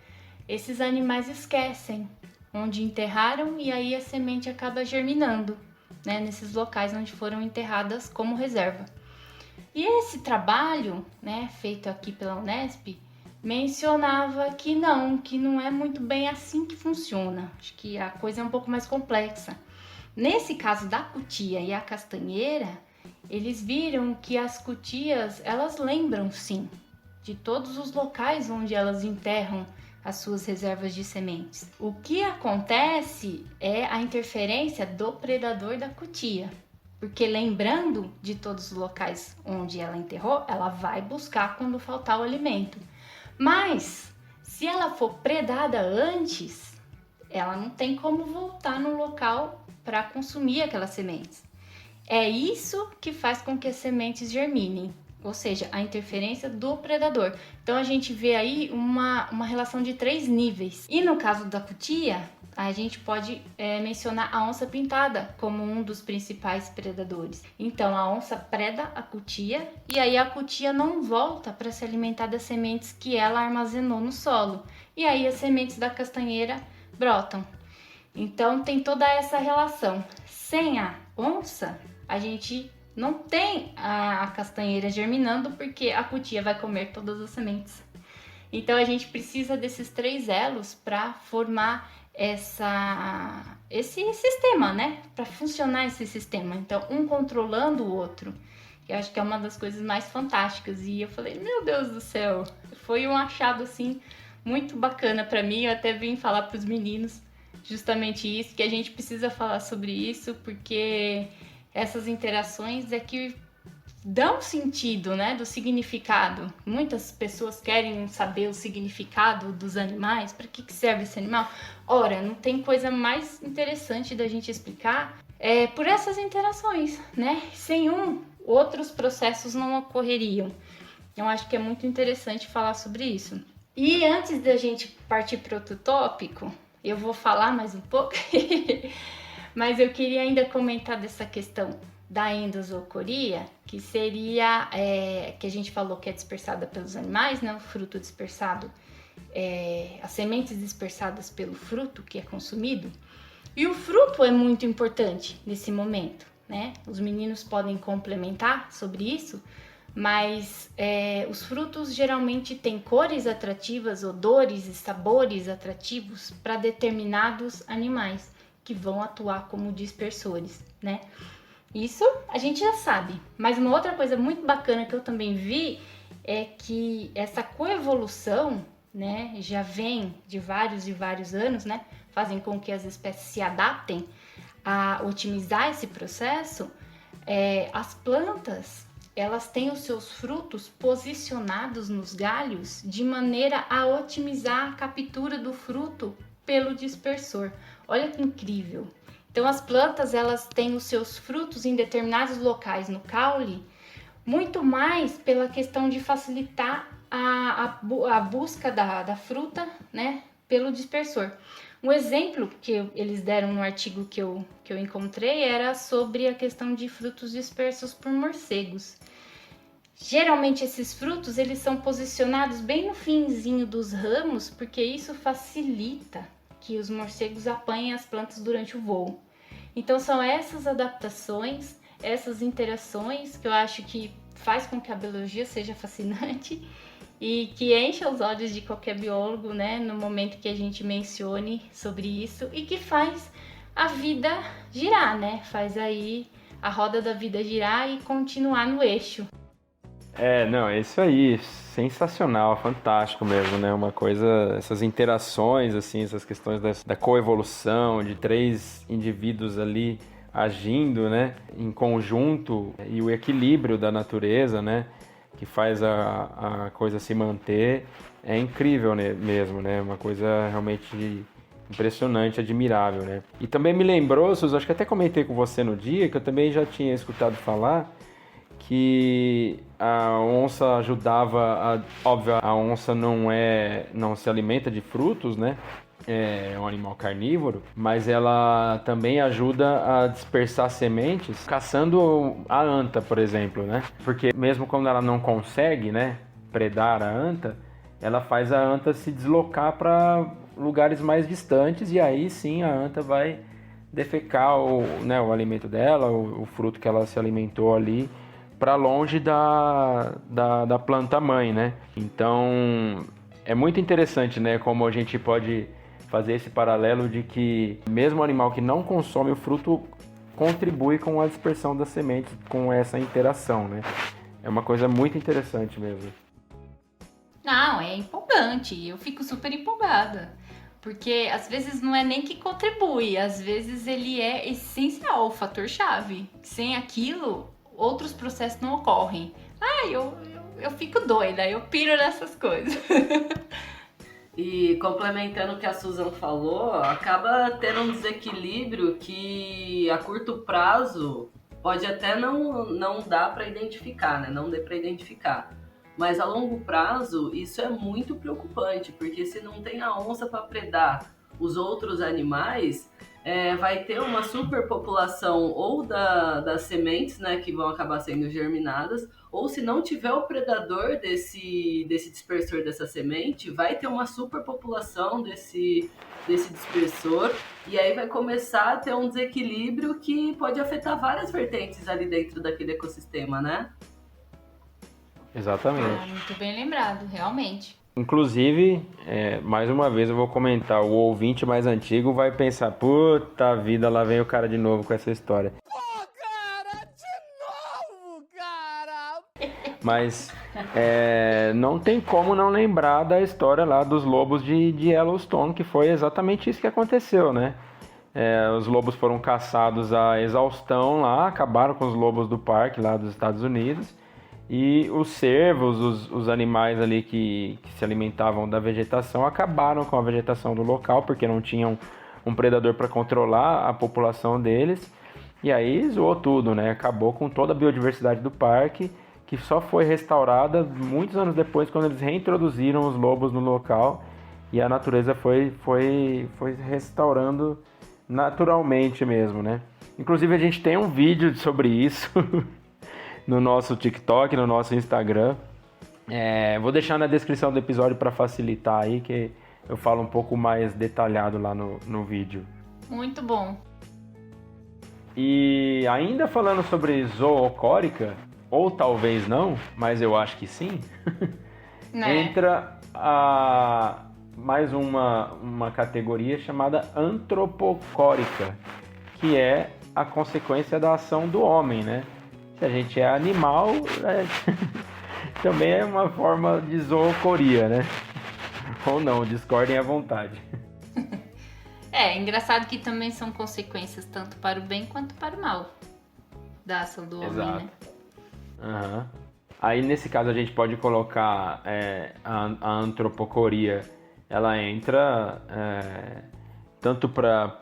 esses animais esquecem onde enterraram e aí a semente acaba germinando, né, nesses locais onde foram enterradas como reserva. E esse trabalho, né, feito aqui pela Unesp, mencionava que não é muito bem assim que funciona. Acho que a coisa é um pouco mais complexa. Nesse caso da cutia e a castanheira, eles viram que as cutias, elas lembram sim de todos os locais onde elas enterram as suas reservas de sementes. O que acontece é a interferência do predador da cutia, porque lembrando de todos os locais onde ela enterrou, ela vai buscar quando faltar o alimento. Mas se ela for predada antes, ela não tem como voltar no local para consumir aquelas sementes. É isso que faz com que as sementes germinem, ou seja, a interferência do predador. Então a gente vê aí uma relação de 3 níveis. E no caso da cutia, a gente pode mencionar a onça pintada como um dos principais predadores. Então a onça preda a cutia e aí a cutia não volta para se alimentar das sementes que ela armazenou no solo. E aí as sementes da castanheira brotam. Então tem toda essa relação. Sem a onça, a gente não tem a castanheira germinando porque a cutia vai comer todas as sementes. Então a gente precisa desses 3 elos para formar esse sistema, né? Para funcionar esse sistema. Então um controlando o outro. Eu acho que é uma das coisas mais fantásticas. E eu falei, meu Deus do céu, foi um achado assim muito bacana para mim. Eu até vim falar para os meninos justamente isso, que a gente precisa falar sobre isso, porque essas interações é que dão sentido, né, do significado. Muitas pessoas querem saber o significado dos animais, para que serve esse animal. Ora, não tem coisa mais interessante da gente explicar por essas interações, né? Sem outros processos não ocorreriam. Eu acho que é muito interessante falar sobre isso. E antes da gente partir para outro tópico, eu vou falar mais um pouco, mas eu queria ainda comentar dessa questão da endozoocoria, que seria, que a gente falou que é dispersada pelos animais, né? O fruto dispersado, as sementes dispersadas pelo fruto que é consumido. E o fruto é muito importante nesse momento, né? Os meninos podem complementar sobre isso, mas os frutos geralmente têm cores atrativas, odores e sabores atrativos para determinados animais que vão atuar como dispersores, né? Isso a gente já sabe, mas uma outra coisa muito bacana que eu também vi é que essa coevolução, né, já vem de vários e vários anos, né, fazem com que as espécies se adaptem a otimizar esse processo. As plantas, elas têm os seus frutos posicionados nos galhos de maneira a otimizar a captura do fruto pelo dispersor. Olha que incrível! Então as plantas, elas têm os seus frutos em determinados locais no caule, muito mais pela questão de facilitar a busca da fruta, né, pelo dispersor. Um exemplo que eles deram no artigo que eu encontrei era sobre a questão de frutos dispersos por morcegos. Geralmente esses frutos eles são posicionados bem no finzinho dos ramos, porque isso facilita que os morcegos apanhem as plantas durante o voo. Então são essas adaptações, essas interações que eu acho que faz com que a biologia seja fascinante e que encha os olhos de qualquer biólogo, né, no momento que a gente mencione sobre isso, e que faz a vida girar, né? Faz aí a roda da vida girar e continuar no eixo. Não, é isso aí, sensacional, fantástico mesmo, né? Uma coisa, essas interações, assim, essas questões da coevolução, de 3 indivíduos ali agindo, né, em conjunto, e o equilíbrio da natureza, né, que faz a coisa se manter, é incrível, né, mesmo, né? Uma coisa realmente impressionante, admirável, né? E também me lembrou, Suzy, acho que até comentei com você no dia, que eu também já tinha escutado falar que a onça ajudava, óbvio, a onça não se alimenta de frutos, né? É um animal carnívoro, mas ela também ajuda a dispersar sementes caçando a anta, por exemplo, né? Porque mesmo quando ela não consegue, né, predar a anta, ela faz a anta se deslocar para lugares mais distantes e aí sim a anta vai defecar o alimento dela, o fruto que ela se alimentou ali, para longe da planta mãe, né? Então é muito interessante, né, como a gente pode fazer esse paralelo de que mesmo o animal que não consome o fruto contribui com a dispersão das sementes, com essa interação, né? É uma coisa muito interessante mesmo. Não, é empolgante, eu fico super empolgada, porque às vezes não é nem que contribui, às vezes ele é essencial, o fator-chave. Sem aquilo, outros processos não ocorrem. Eu fico doida, eu piro nessas coisas. E complementando o que a Susan falou, acaba tendo um desequilíbrio que a curto prazo pode até não dar para identificar, né? Não dê para identificar. Mas a longo prazo isso é muito preocupante, porque se não tem a onça para predar os outros animais, vai ter uma superpopulação ou das sementes, né, que vão acabar sendo germinadas, ou se não tiver o predador desse dispersor dessa semente, vai ter uma superpopulação desse dispersor, e aí vai começar a ter um desequilíbrio que pode afetar várias vertentes ali dentro daquele ecossistema, né? Exatamente. Muito bem lembrado, realmente. Inclusive, mais uma vez eu vou comentar, o ouvinte mais antigo vai pensar, puta vida, lá vem o cara de novo com essa história. Pô, cara, de novo, cara! Mas não tem como não lembrar da história lá dos lobos de Yellowstone, que foi exatamente isso que aconteceu, né? Os lobos foram caçados à exaustão lá, acabaram com os lobos do parque lá dos Estados Unidos. E os cervos, os animais ali que se alimentavam da vegetação, acabaram com a vegetação do local, porque não tinham um predador para controlar a população deles. E aí zoou tudo, né? Acabou com toda a biodiversidade do parque, que só foi restaurada muitos anos depois, quando eles reintroduziram os lobos no local. E a natureza foi restaurando naturalmente mesmo, né? Inclusive a gente tem um vídeo sobre isso no nosso TikTok, no nosso Instagram. Vou deixar na descrição do episódio para facilitar aí, que eu falo um pouco mais detalhado lá no vídeo. Muito bom. E ainda falando sobre zoocórica, ou talvez não, mas eu acho que sim, entra mais uma categoria chamada antropocórica, que é a consequência da ação do homem, né? Se a gente é animal, também é uma forma de zoocoria, né? Ou não, discordem à vontade. Engraçado que também são consequências tanto para o bem quanto para o mal da ação do homem, né? Uhum. Aí nesse caso a gente pode colocar a antropocoria, ela entra tanto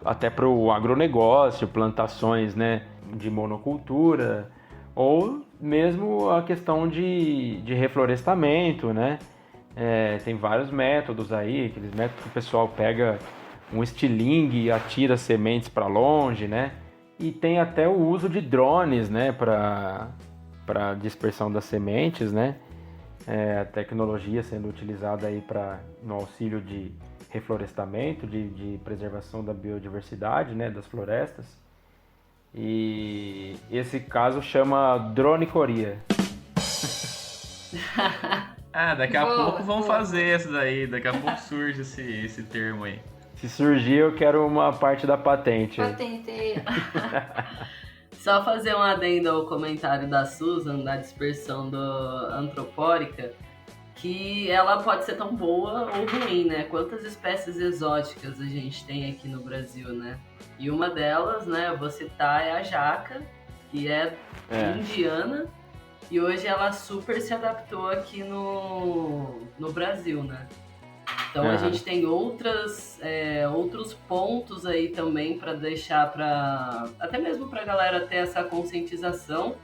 até para o agronegócio, plantações, né, de monocultura, Ou mesmo a questão de reflorestamento, né? Tem vários métodos aí, aqueles métodos que o pessoal pega um estilingue e atira sementes para longe, né? E tem até o uso de drones, né, para dispersão das sementes, né? A tecnologia sendo utilizada aí no auxílio de reflorestamento, de preservação da biodiversidade, né, das florestas. E esse caso chama dronicoria. Daqui a pouco vão fazer esse daí, daqui a pouco surge esse termo aí. Se surgir, eu quero uma parte da patente. Patenteia. Só fazer um adendo ao comentário da Susan, da dispersão antropórica, que ela pode ser tão boa ou ruim, né? Quantas espécies exóticas a gente tem aqui no Brasil, né? E uma delas, né, eu vou citar, é a jaca, que é indiana, e hoje ela super se adaptou aqui no Brasil, né? Então a gente tem outros pontos aí também para deixar até mesmo para a galera ter essa conscientização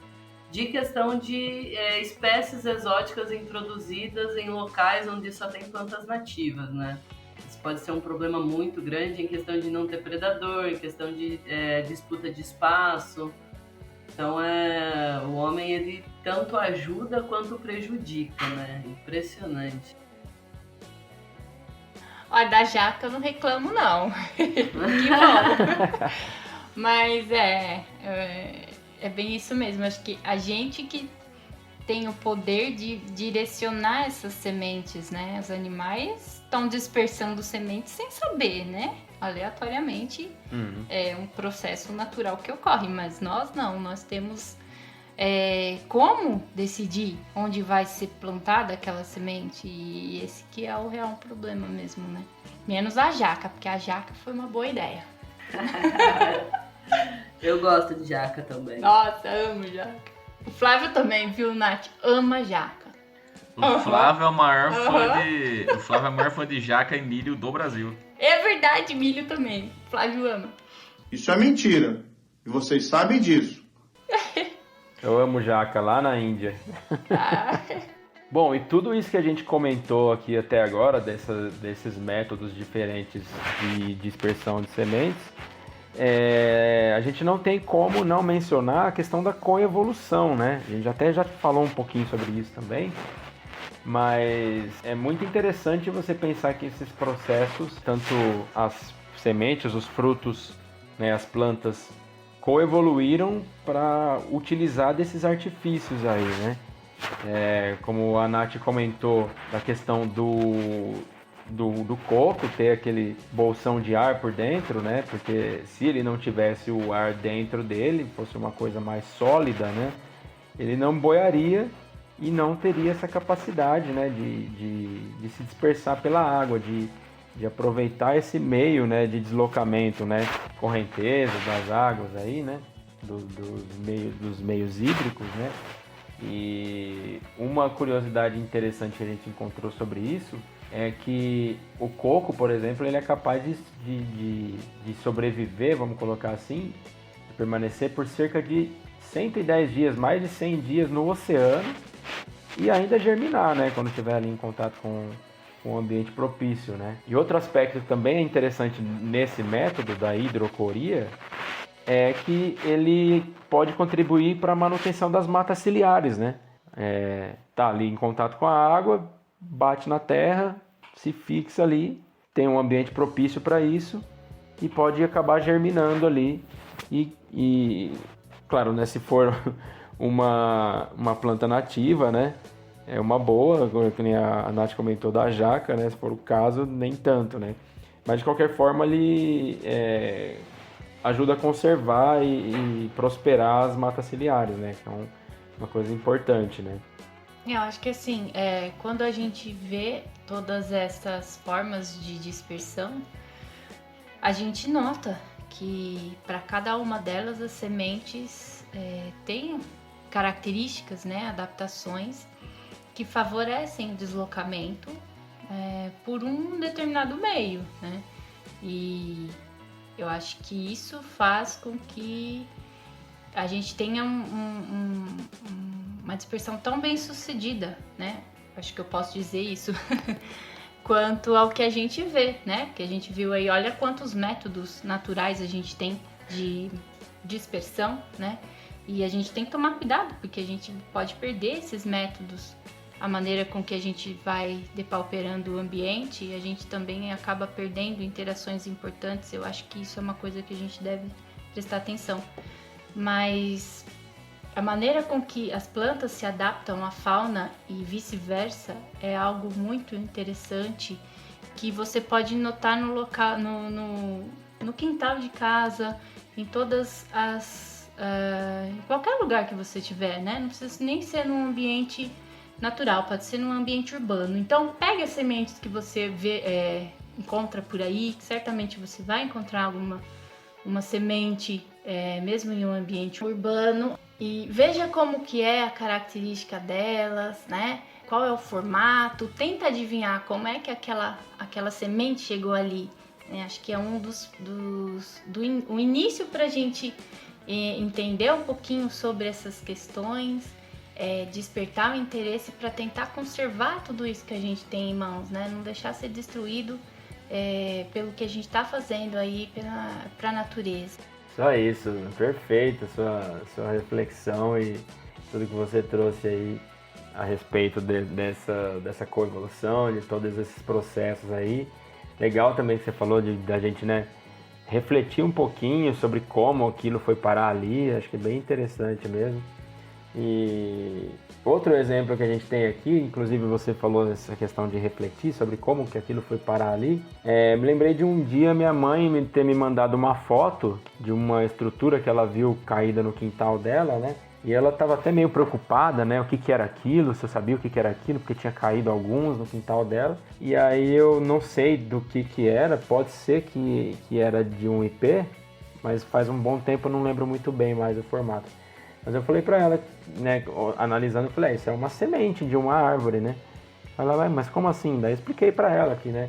de questão de espécies exóticas introduzidas em locais onde só tem plantas nativas, né? Isso pode ser um problema muito grande em questão de não ter predador, em questão de disputa de espaço. Então o homem ele tanto ajuda quanto prejudica, né? Impressionante. Olha, da jaca eu não reclamo, não. Que bom. Mas é bem isso mesmo. Acho que a gente que tem o poder de direcionar essas sementes, né? Os animais estão dispersando sementes sem saber, né? Aleatoriamente. É um processo natural que ocorre, mas nós não. Nós temos como decidir onde vai ser plantada aquela semente, e esse que é o real problema mesmo, né? Menos a jaca, porque a jaca foi uma boa ideia. Eu gosto de jaca também. Nossa, amo jaca. O Flávio também, viu, Nath? Ama jaca. O Flávio é o maior fã de jaca e milho do Brasil. É verdade, milho também. O Flávio ama. Isso é mentira. E vocês sabem disso. Eu amo jaca lá na Índia. Bom, e tudo isso que a gente comentou aqui até agora, desses métodos diferentes de dispersão de sementes, a gente não tem como não mencionar a questão da coevolução, né? A gente até já falou um pouquinho sobre isso também, mas é muito interessante você pensar que esses processos, tanto as sementes, os frutos, né, as plantas, coevoluíram para utilizar desses artifícios aí, né? Como a Nath comentou, da questão do coco ter aquele bolsão de ar por dentro, né? Porque se ele não tivesse o ar dentro dele, fosse uma coisa mais sólida, né? Ele não boiaria e não teria essa capacidade, né? De se dispersar pela água, de aproveitar esse meio, né, de deslocamento, né, correnteza das águas aí, né, dos meios hídricos, né. E uma curiosidade interessante que a gente encontrou sobre isso é que o coco, por exemplo, ele é capaz de sobreviver, vamos colocar assim, de permanecer por cerca de 110 dias, mais de 100 dias no oceano e ainda germinar, né, quando estiver ali em contato com um ambiente propício, né? E outro aspecto que também é interessante nesse método da hidrocoria é que ele pode contribuir para a manutenção das matas ciliares, né? Tá ali em contato com a água, bate na terra, se fixa ali, tem um ambiente propício para isso e pode acabar germinando ali e claro, né, se for uma planta nativa, né? É uma boa, como a Nath comentou da jaca, né? Se for o caso, nem tanto, né? Mas de qualquer forma ele ajuda a conservar e prosperar as matas ciliares, né? Que é uma coisa importante, né? Eu acho que assim, quando a gente vê todas essas formas de dispersão, a gente nota que para cada uma delas as sementes têm características, né? Adaptações que favorecem o deslocamento por um determinado meio, né? E eu acho que isso faz com que a gente tenha uma dispersão tão bem sucedida, né? Acho que eu posso dizer isso, quanto ao que a gente vê, né? Que a gente viu aí, olha quantos métodos naturais a gente tem de dispersão, né? E a gente tem que tomar cuidado, porque a gente pode perder esses métodos. A maneira com que a gente vai depauperando o ambiente, a gente também acaba perdendo interações importantes. Eu acho que isso é uma coisa que a gente deve prestar atenção. Mas a maneira com que as plantas se adaptam à fauna e vice-versa é algo muito interessante que você pode notar no local, no quintal de casa, em todas as em qualquer lugar que você tiver, né? Não precisa nem ser num ambiente natural, pode ser num ambiente urbano. Então, pegue as sementes que você encontra por aí, que certamente você vai encontrar uma semente, mesmo em um ambiente urbano, e veja como que é a característica delas, né? Qual é o formato, tenta adivinhar como é que aquela semente chegou ali. Né? Acho que é o início para a gente entender um pouquinho sobre essas questões, despertar o interesse para tentar conservar tudo isso que a gente tem em mãos, né? Não deixar ser destruído pelo que a gente está fazendo aí para a natureza. Só isso, perfeito sua reflexão e tudo que você trouxe aí a respeito dessa coevolução, de todos esses processos aí. Legal também que você falou da gente, né, refletir um pouquinho sobre como aquilo foi parar ali, acho que é bem interessante mesmo. E outro exemplo que a gente tem aqui, inclusive você falou essa questão de refletir sobre como que aquilo foi parar ali, me lembrei de um dia minha mãe ter me mandado uma foto de uma estrutura que ela viu caída no quintal dela, né? E ela estava até meio preocupada, né? O que era aquilo, se eu sabia o que era aquilo, porque tinha caído alguns no quintal dela. E aí eu não sei do que era, pode ser que era de um IP, mas faz um bom tempo eu não lembro muito bem mais o formato. Mas eu falei pra ela, né, analisando, eu falei, isso é uma semente de uma árvore, né? Ela, mas como assim? Daí eu expliquei pra ela que, né,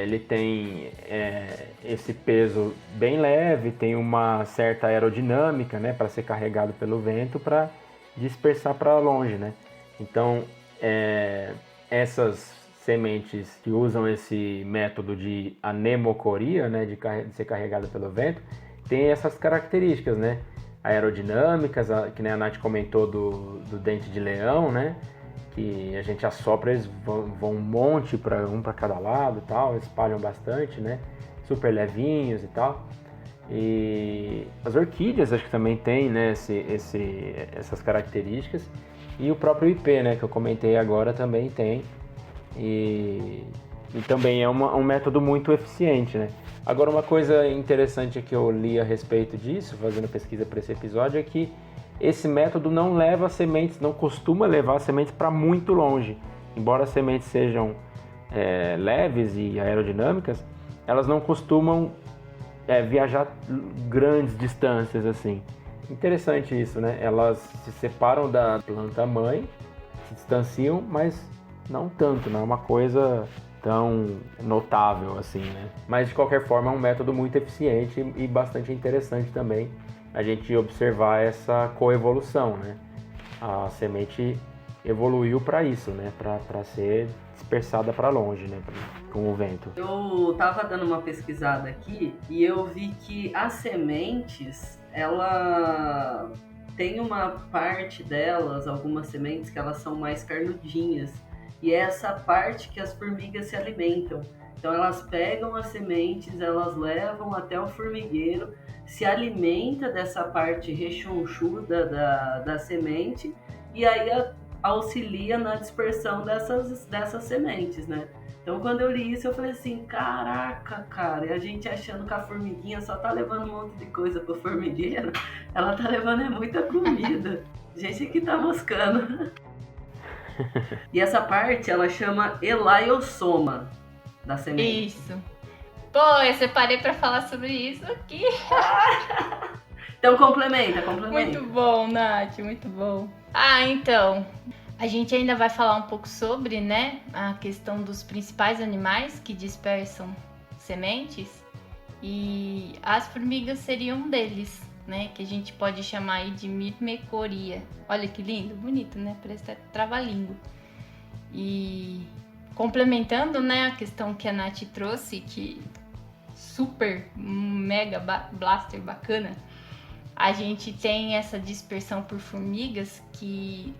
ele tem esse peso bem leve, tem uma certa aerodinâmica, né, para ser carregado pelo vento para dispersar para longe, né? Então, essas sementes que usam esse método de anemocoria, né, de ser carregado pelo vento, tem essas características, né? Aerodinâmicas, que nem a Nath comentou do dente de leão, né? Que a gente assopra, eles vão um monte um para cada lado e tal, espalham bastante, né? Super levinhos e tal. E as orquídeas acho que também tem, né, essas características. E o próprio IP, né, que eu comentei agora, também tem. E também é um método muito eficiente, né? Agora, uma coisa interessante que eu li a respeito disso, fazendo pesquisa para esse episódio, é que esse método não leva sementes, não costuma levar sementes para muito longe. Embora as sementes sejam leves e aerodinâmicas, elas não costumam viajar grandes distâncias assim. Interessante isso, né? Elas se separam da planta mãe, se distanciam, mas não tanto, não é uma coisa tão notável assim, né? Mas de qualquer forma é um método muito eficiente e bastante interessante também a gente observar essa coevolução, né? A semente evoluiu para isso, né? Para ser dispersada para longe, né? Com o vento. Eu tava dando uma pesquisada aqui e eu vi que as sementes, ela tem uma parte delas, algumas sementes que elas são mais carnudinhas. E é essa parte que as formigas se alimentam. Então elas pegam as sementes, elas levam até o formigueiro, se alimenta dessa parte rechonchuda da semente e aí auxilia na dispersão dessas sementes, né? Então quando eu li isso eu falei assim, caraca, cara, e a gente achando que a formiguinha só tá levando um monte de coisa pro formigueiro, ela tá levando muita comida. Gente que tá moscando. E essa parte ela chama elaiosoma da semente. Isso. Pô, eu separei pra falar sobre isso aqui. Então complementa. Muito bom, Nath, muito bom. Então, a gente ainda vai falar um pouco sobre, né, a questão dos principais animais que dispersam sementes e as formigas seriam um deles, né, que a gente pode chamar aí de Myrmecoria. Olha que lindo, bonito, né? Parece até trava-língua. E complementando, né, a questão que a Nath trouxe, que super mega blaster bacana, a gente tem essa dispersão por formigas que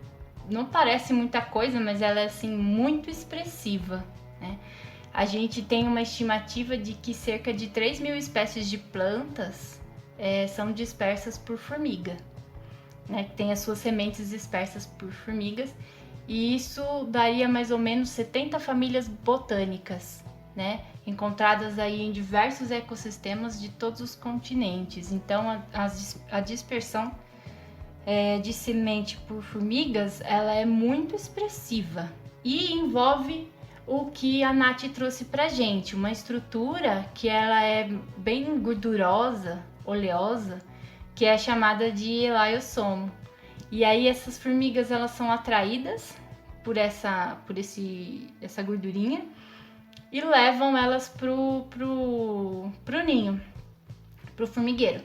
não parece muita coisa, mas ela é assim muito expressiva, né? A gente tem uma estimativa de que cerca de 3.000 espécies de plantas são dispersas por formiga, né? Tem as suas sementes dispersas por formigas, e isso daria mais ou menos 70 famílias botânicas, né? Encontradas aí em diversos ecossistemas de todos os continentes. Então a dispersão de semente por formigas, ela é muito expressiva e envolve o que a Nath trouxe pra gente, uma estrutura que ela é bem gordurosa, oleosa, que é chamada de elaiosomo. E aí essas formigas, elas são atraídas por essa gordurinha e levam elas pro ninho, pro formigueiro.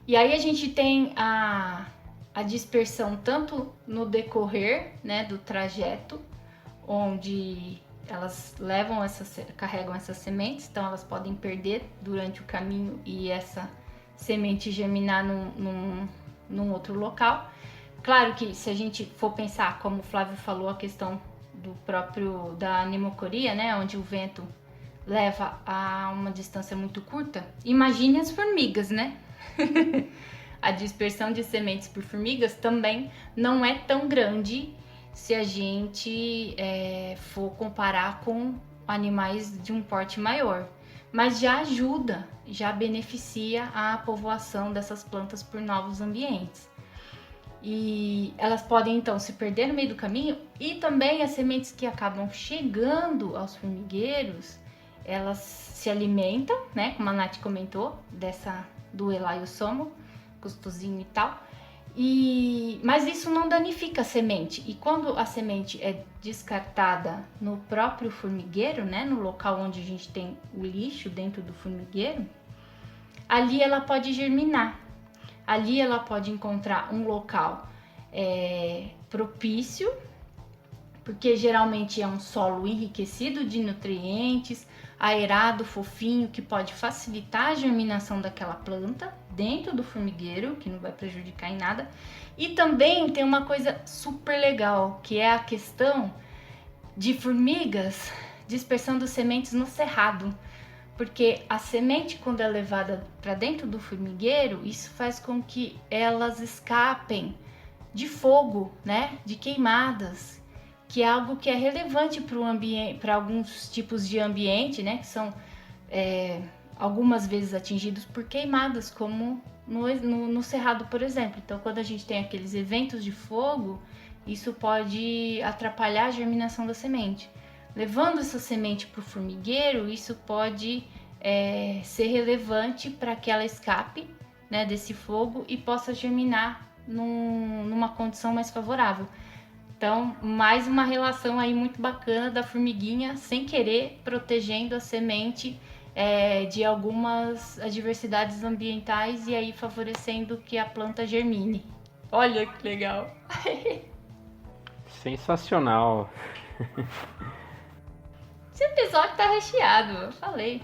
E aí a gente tem a dispersão tanto no decorrer, né, do trajeto, onde elas carregam essas sementes, então elas podem perder durante o caminho e essa semente germinar num outro local. Claro que se a gente for pensar, como o Flávio falou, a questão da Myrmecoria, né, onde o vento leva a uma distância muito curta, imagine as formigas, né? A dispersão de sementes por formigas também não é tão grande se a gente for comparar com animais de um porte maior. Mas já ajuda, já beneficia a povoação dessas plantas por novos ambientes. E elas podem então se perder no meio do caminho, e também as sementes que acabam chegando aos formigueiros, elas se alimentam, né, como a Nath comentou, do elaiosomo, gostosinho e tal. Mas isso não danifica a semente. E quando a semente é descartada no próprio formigueiro, né, no local onde a gente tem o lixo dentro do formigueiro, ali ela pode germinar. Ali ela pode encontrar um local propício, porque geralmente é um solo enriquecido de nutrientes, aerado, fofinho, que pode facilitar a germinação daquela planta dentro do formigueiro, que não vai prejudicar em nada. E também tem uma coisa super legal, que é a questão de formigas dispersando sementes no cerrado. Porque a semente, quando é levada para dentro do formigueiro, isso faz com que elas escapem de fogo, né? De queimadas, que é algo que é relevante para o ambiente, para alguns tipos de ambiente, né? Que são algumas vezes atingidos por queimadas, como no cerrado, por exemplo. Então, quando a gente tem aqueles eventos de fogo, isso pode atrapalhar a germinação da semente. Levando essa semente para o formigueiro, isso pode ser relevante para que ela escape, né, desse fogo e possa germinar numa condição mais favorável. Então, mais uma relação aí muito bacana da formiguinha, sem querer, protegendo a semente de algumas adversidades ambientais e aí favorecendo que a planta germine. Olha que legal! Sensacional! Esse episódio tá recheado, eu falei.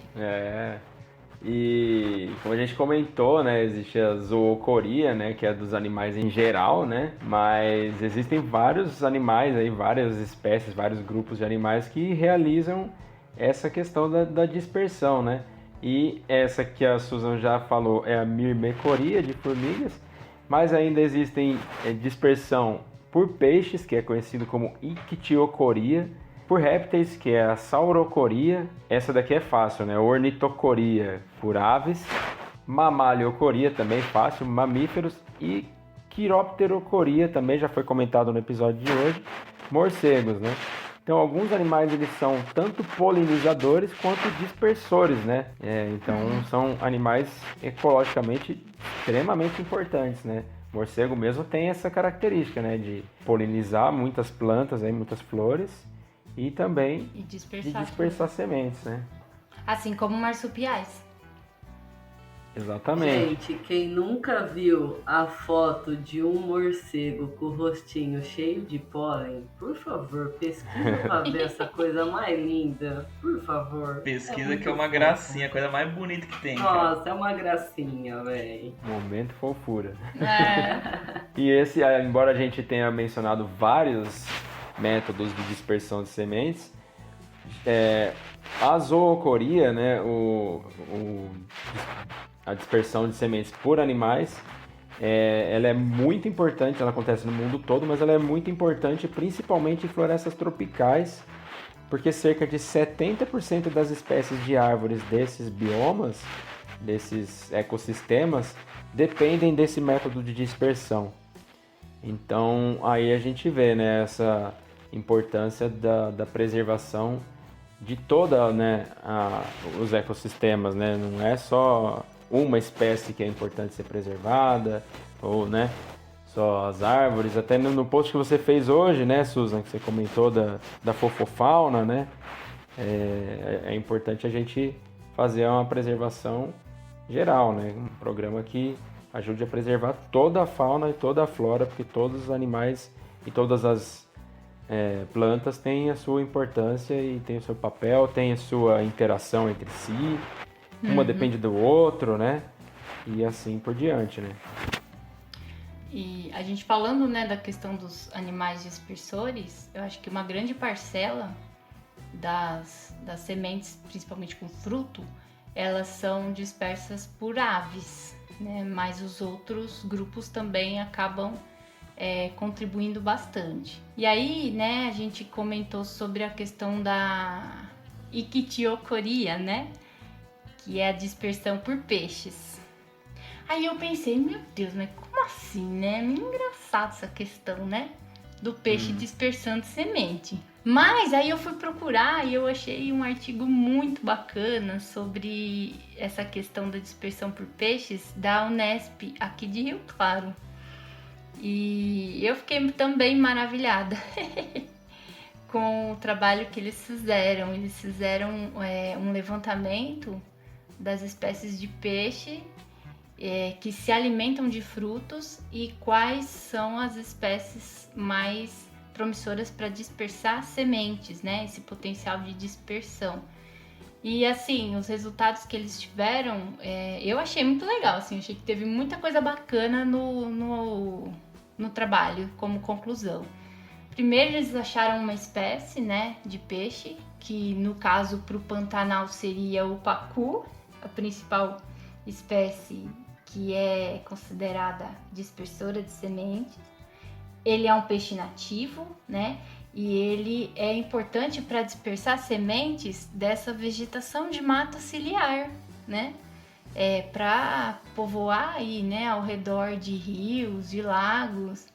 E como a gente comentou, né, existe a zoocoria, né, que é dos animais em geral, né, mas existem vários animais aí, várias espécies, vários grupos de animais que realizam essa questão da dispersão, né, e essa que a Susan já falou é a Myrmecoria de formigas, mas ainda existem dispersão por peixes, que é conhecido como Ictiocoria, por répteis, que é a Saurocoria, essa daqui é fácil, né? Ornitocoria por aves, Mamaliocoria também fácil, mamíferos, e Quiropterocoria também já foi comentado no episódio de hoje, morcegos, né? Então alguns animais eles são tanto polinizadores quanto dispersores, né? Então são animais ecologicamente extremamente importantes, né? Morcego mesmo tem essa característica, né? De polinizar muitas plantas, aí, muitas flores, e também de dispersar sementes, né? Assim como marsupiais. Exatamente. Gente, quem nunca viu a foto de um morcego com o rostinho cheio de pólen, por favor, pesquisa pra ver essa coisa mais linda. Por favor. Pesquisa que é muito uma fofo. gracinha, a coisa mais bonita que tem, cara. Nossa, é uma gracinha, velho. Momento fofura. É. E esse, embora a gente tenha mencionado vários métodos de dispersão de sementes, a zoocoria, né, a dispersão de sementes por animais, ela é muito importante, ela acontece no mundo todo, mas ela é muito importante principalmente em florestas tropicais, porque cerca de 70% das espécies de árvores desses biomas, desses ecossistemas, dependem desse método de dispersão. Então aí a gente vê, né, essa importância da preservação de toda, né, os ecossistemas, né? Não é só uma espécie que é importante ser preservada, ou, né, só as árvores. Até no post que você fez hoje, né, Susan, que você comentou da fofofauna, né? É importante a gente fazer uma preservação geral, né? Um programa que ajude a preservar toda a fauna e toda a flora, porque todos os animais e todas as plantas têm a sua importância e têm o seu papel, têm a sua interação entre si, uma depende do outro, né? E assim por diante, né? E a gente falando, né, da questão dos animais dispersores, eu acho que uma grande parcela das sementes, principalmente com fruto, elas são dispersas por aves, né? Mas os outros grupos também acabam contribuindo bastante. E aí, né, a gente comentou sobre a questão da ictiocoria, né? Que é a dispersão por peixes. Aí eu pensei, meu Deus, mas como assim, né? É meio engraçado essa questão, né? Do peixe dispersando semente. Mas aí eu fui procurar e eu achei um artigo muito bacana sobre essa questão da dispersão por peixes da Unesp, aqui de Rio Claro. E eu fiquei também maravilhada com o trabalho que eles fizeram. Eles fizeram um levantamento das espécies de peixe que se alimentam de frutos e quais são as espécies mais promissoras para dispersar sementes, né? Esse potencial de dispersão. E assim, os resultados que eles tiveram, eu achei muito legal, assim, achei que teve muita coisa bacana no trabalho, como conclusão. Primeiro eles acharam uma espécie, né, de peixe, que no caso para o Pantanal seria o pacu, a principal espécie que é considerada dispersora de sementes. Ele é um peixe nativo, né? E ele é importante para dispersar sementes dessa vegetação de mata ciliar, né? Para povoar aí, né, ao redor de rios, de lagos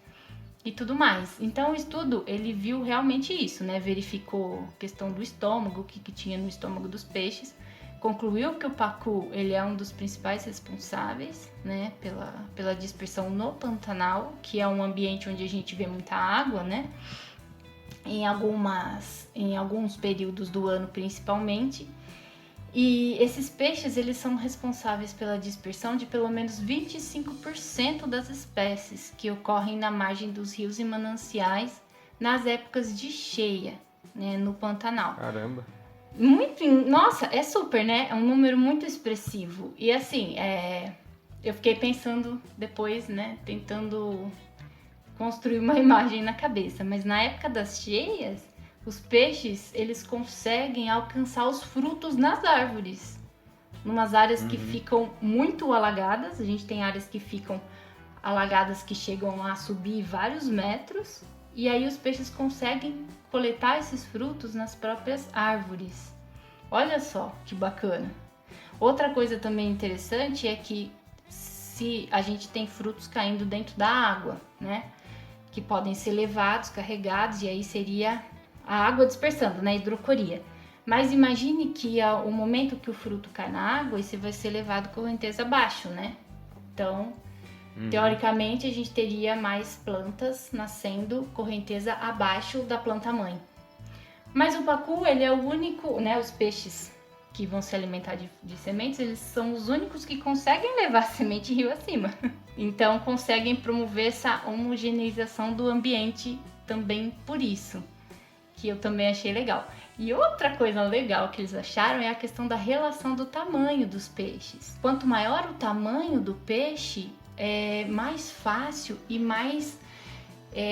e tudo mais. Então o estudo, ele viu realmente isso, né? Verificou a questão do estômago, o que tinha no estômago dos peixes. Concluiu que o pacu, ele é um dos principais responsáveis, né, pela dispersão no Pantanal, que é um ambiente onde a gente vê muita água, né? Em alguns períodos do ano principalmente. E esses peixes, eles são responsáveis pela dispersão de pelo menos 25% das espécies que ocorrem na margem dos rios e mananciais nas épocas de cheia, né, no Pantanal. Caramba! Nossa, é super, né? É um número muito expressivo. E assim, eu fiquei pensando depois, né, tentando construir uma imagem na cabeça. Mas na época das cheias, os peixes, eles conseguem alcançar os frutos nas árvores. Numas áreas que ficam muito alagadas. A gente tem áreas que ficam alagadas que chegam a subir vários metros. E aí os peixes conseguem coletar esses frutos nas próprias árvores. Olha só que bacana. Outra coisa também interessante é que se a gente tem frutos caindo dentro da água, né? Que podem ser levados, carregados, e aí seria a água dispersando, né? Hidrocoria. Mas imagine que ao momento que o fruto cai na água, esse vai ser levado correnteza abaixo, né? Então, teoricamente, a gente teria mais plantas nascendo correnteza abaixo da planta mãe. Mas o pacu, ele é o único, né? Os peixes que vão se alimentar de sementes, eles são os únicos que conseguem levar semente rio acima. Então conseguem promover essa homogeneização do ambiente também por isso, que eu também achei legal. E outra coisa legal que eles acharam é a questão da relação do tamanho dos peixes. Quanto maior o tamanho do peixe, mais fácil e mais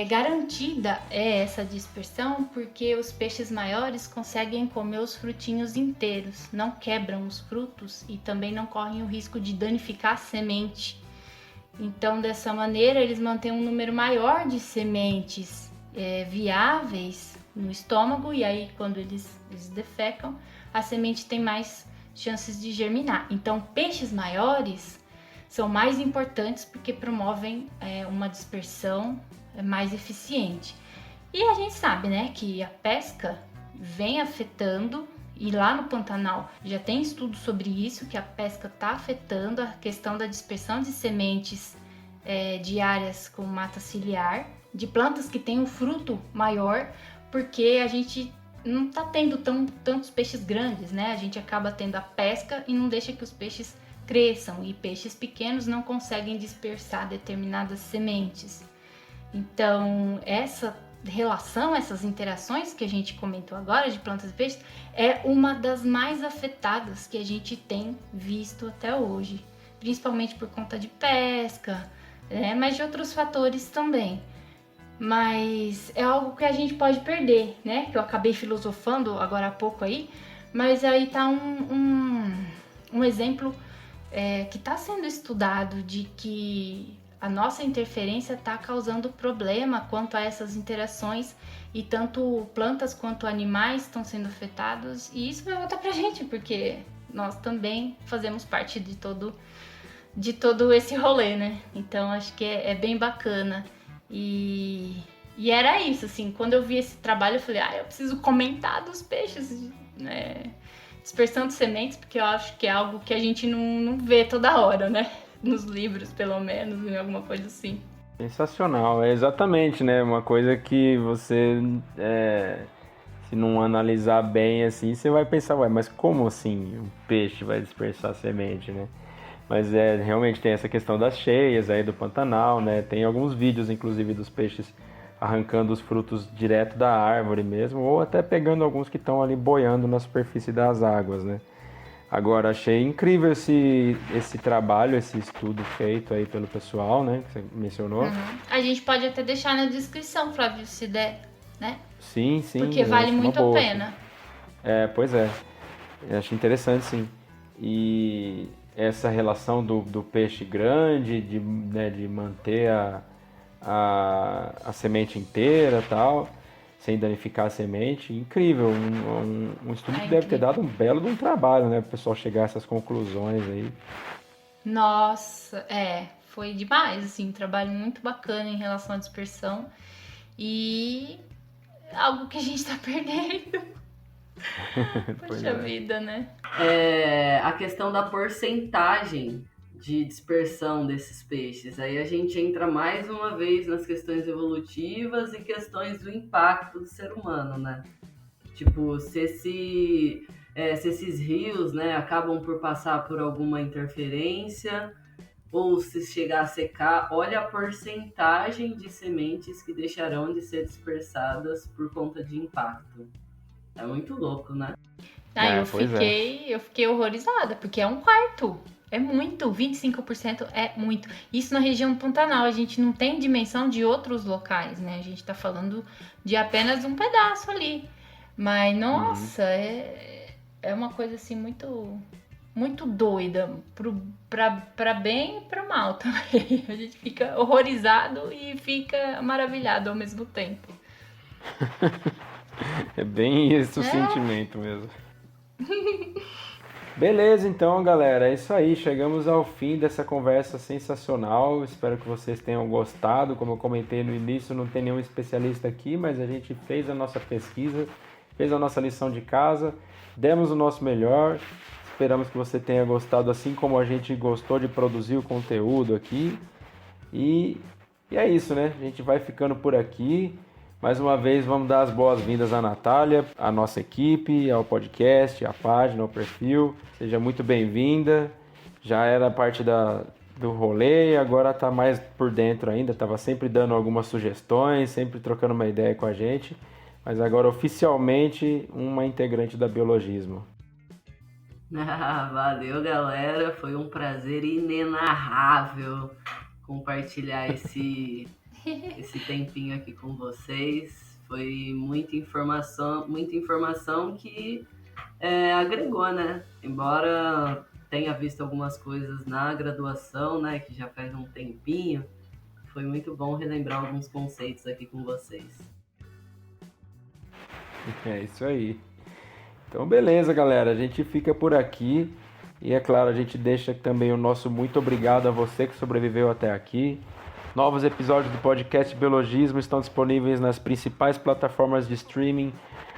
garantida é essa dispersão, porque os peixes maiores conseguem comer os frutinhos inteiros, não quebram os frutos e também não correm o risco de danificar a semente. Então, dessa maneira, eles mantêm um número maior de sementes viáveis no estômago, e aí quando eles defecam, a semente tem mais chances de germinar. Então, peixes maiores são mais importantes porque promovem uma dispersão mais eficiente. E a gente sabe, né, que a pesca vem afetando, e lá no Pantanal já tem estudo sobre isso, que a pesca está afetando a questão da dispersão de sementes de áreas com mata ciliar, de plantas que têm um fruto maior, porque a gente não está tendo tantos peixes grandes, né? A gente acaba tendo a pesca e não deixa que os peixes cresçam, e peixes pequenos não conseguem dispersar determinadas sementes. Então, essa relação, essas interações que a gente comentou agora de plantas e peixes é uma das mais afetadas que a gente tem visto até hoje, principalmente por conta de pesca, mas de outros fatores também. Mas é algo que a gente pode perder, né? Que eu acabei filosofando agora há pouco aí, mas aí tá um exemplo que está sendo estudado de que a nossa interferência está causando problema quanto a essas interações, e tanto plantas quanto animais estão sendo afetados, e isso vai voltar pra gente, porque nós também fazemos parte de todo esse rolê, né? Então acho que é bem bacana. E era isso, assim, quando eu vi esse trabalho eu falei, eu preciso comentar dos peixes, né? Dispersando sementes, porque eu acho que é algo que a gente não vê toda hora, né? Nos livros, pelo menos, em alguma coisa assim. Sensacional, exatamente, né? Uma coisa que você, se não analisar bem assim, você vai pensar, mas como assim um peixe vai dispersar semente, né? Mas realmente tem essa questão das cheias aí do Pantanal, né? Tem alguns vídeos, inclusive, dos peixes arrancando os frutos direto da árvore mesmo, ou até pegando alguns que estão ali boiando na superfície das águas, né? Agora, achei incrível esse trabalho, esse estudo feito aí pelo pessoal, né? Que você mencionou. A gente pode até deixar na descrição, Flávio, se der, né? Sim. Porque vale muito a pena. Pois é. Eu achei interessante, sim. E essa relação do peixe grande, de manter a semente inteira e tal, sem danificar a semente, incrível, um estudo que deve ter dado um belo de um trabalho, né, para o pessoal chegar a essas conclusões aí. Nossa, foi demais, assim, um trabalho muito bacana em relação à dispersão, e algo que a gente tá perdendo. Puxa vida, né? A questão da porcentagem de dispersão desses peixes. Aí a gente entra mais uma vez nas questões evolutivas e questões do impacto do ser humano, né? Tipo, se esses rios, né, acabam por passar por alguma interferência, ou se chegar a secar, olha a porcentagem de sementes que deixarão de ser dispersadas por conta de impacto. É muito louco, né? Eu fiquei horrorizada, porque é um quarto. É muito, 25% é muito. Isso na região do Pantanal, a gente não tem dimensão de outros locais, né? A gente tá falando de apenas um pedaço ali. Mas, nossa, é uma coisa assim muito, muito doida, pra bem e pra mal também. A gente fica horrorizado e fica maravilhado ao mesmo tempo. É bem esse o sentimento mesmo. Beleza, então, galera, é isso aí. Chegamos ao fim dessa conversa sensacional. Espero que vocês tenham gostado. Como eu comentei no início, não tem nenhum especialista aqui, mas a gente fez a nossa pesquisa, fez a nossa lição de casa, demos o nosso melhor. Esperamos que você tenha gostado, assim como a gente gostou de produzir o conteúdo aqui. E é isso, né? A gente vai ficando por aqui. Mais uma vez, vamos dar as boas-vindas à Natália, à nossa equipe, ao podcast, à página, ao perfil. Seja muito bem-vinda. Já era parte do rolê e agora está mais por dentro ainda. Estava sempre dando algumas sugestões, sempre trocando uma ideia com a gente. Mas agora, oficialmente, uma integrante da Biologismo. Valeu, galera. Foi um prazer inenarrável compartilhar esse tempinho aqui com vocês. Foi muita informação que agregou, né? Embora tenha visto algumas coisas na graduação, né, que já faz um tempinho, foi muito bom relembrar alguns conceitos aqui com vocês. É isso aí. Então, beleza, galera. A gente fica por aqui. E, é claro, a gente deixa também o nosso muito obrigado a você que sobreviveu até aqui. Novos episódios do podcast Biologismo estão disponíveis nas principais plataformas de streaming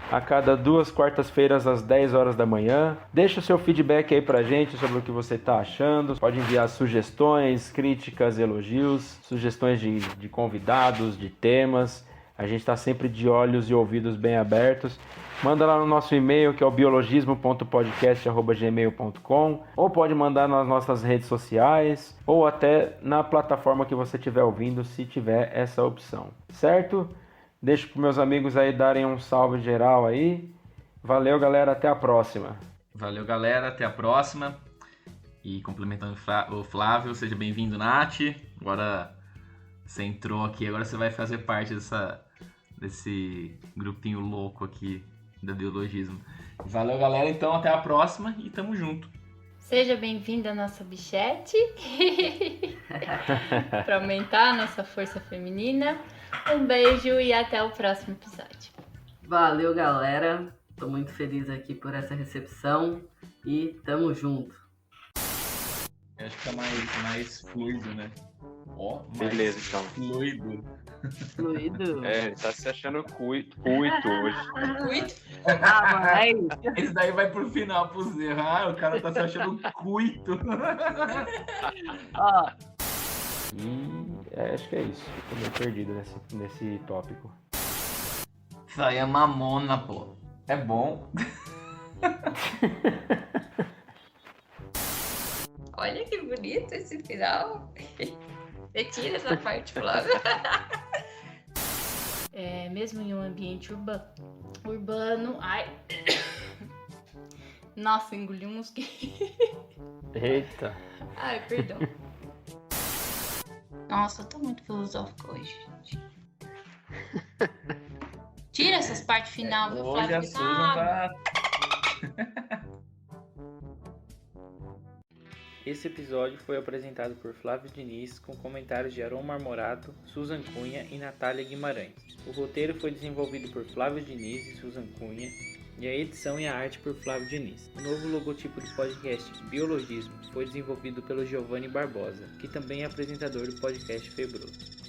a cada 2 quartas-feiras às 10 horas da manhã. Deixa o seu feedback aí pra gente sobre o que você tá achando. Pode enviar sugestões, críticas, elogios, sugestões de convidados, de temas. A gente está sempre de olhos e ouvidos bem abertos. Manda lá no nosso e-mail, que é o biologismo.podcast@gmail.com, ou pode mandar nas nossas redes sociais, ou até na plataforma que você estiver ouvindo, se tiver essa opção. Certo? Deixo para meus amigos aí darem um salve geral aí. Valeu, galera. Até a próxima. Valeu, galera. Até a próxima. E complementando o Flávio, seja bem-vindo, Nath. Agora você entrou aqui, agora você vai fazer parte desse grupinho louco aqui da Biologismo. Valeu, galera. Então, até a próxima e tamo junto. Seja bem-vinda à nossa bichete. Para aumentar a nossa força feminina. Um beijo e até o próximo episódio. Valeu, galera. Tô muito feliz aqui por essa recepção e tamo junto. Eu acho que tá mais fluido, né? Ó, mais Beleza, então. fluido. Fluido? Ele tá se achando cuito hoje. Mas... Esse daí vai pro final, pro Zé. Ah, o cara tá se achando cuito. Ó, E acho que é isso. Tô meio perdido nesse tópico. Isso aí é mamona, pô. É bom. Olha que bonito esse final. Retira essa parte, Flávio. Mesmo em um ambiente urbano. Ai. Nossa, engoli um mosquito. Eita. Ai, perdão. Nossa, eu tô muito filosófica hoje, gente. Tira essas partes final, viu, Hoje Flávio? a Susan tá... Esse episódio foi apresentado por Flávio Diniz, com comentários de Aron Marmorato, Susan Cunha e Natália Guimarães. O roteiro foi desenvolvido por Flávio Diniz e Susan Cunha, e a edição e a arte por Flávio Diniz. O novo logotipo do podcast Biologismo foi desenvolvido pelo Giovanni Barbosa, que também é apresentador do podcast Febroso.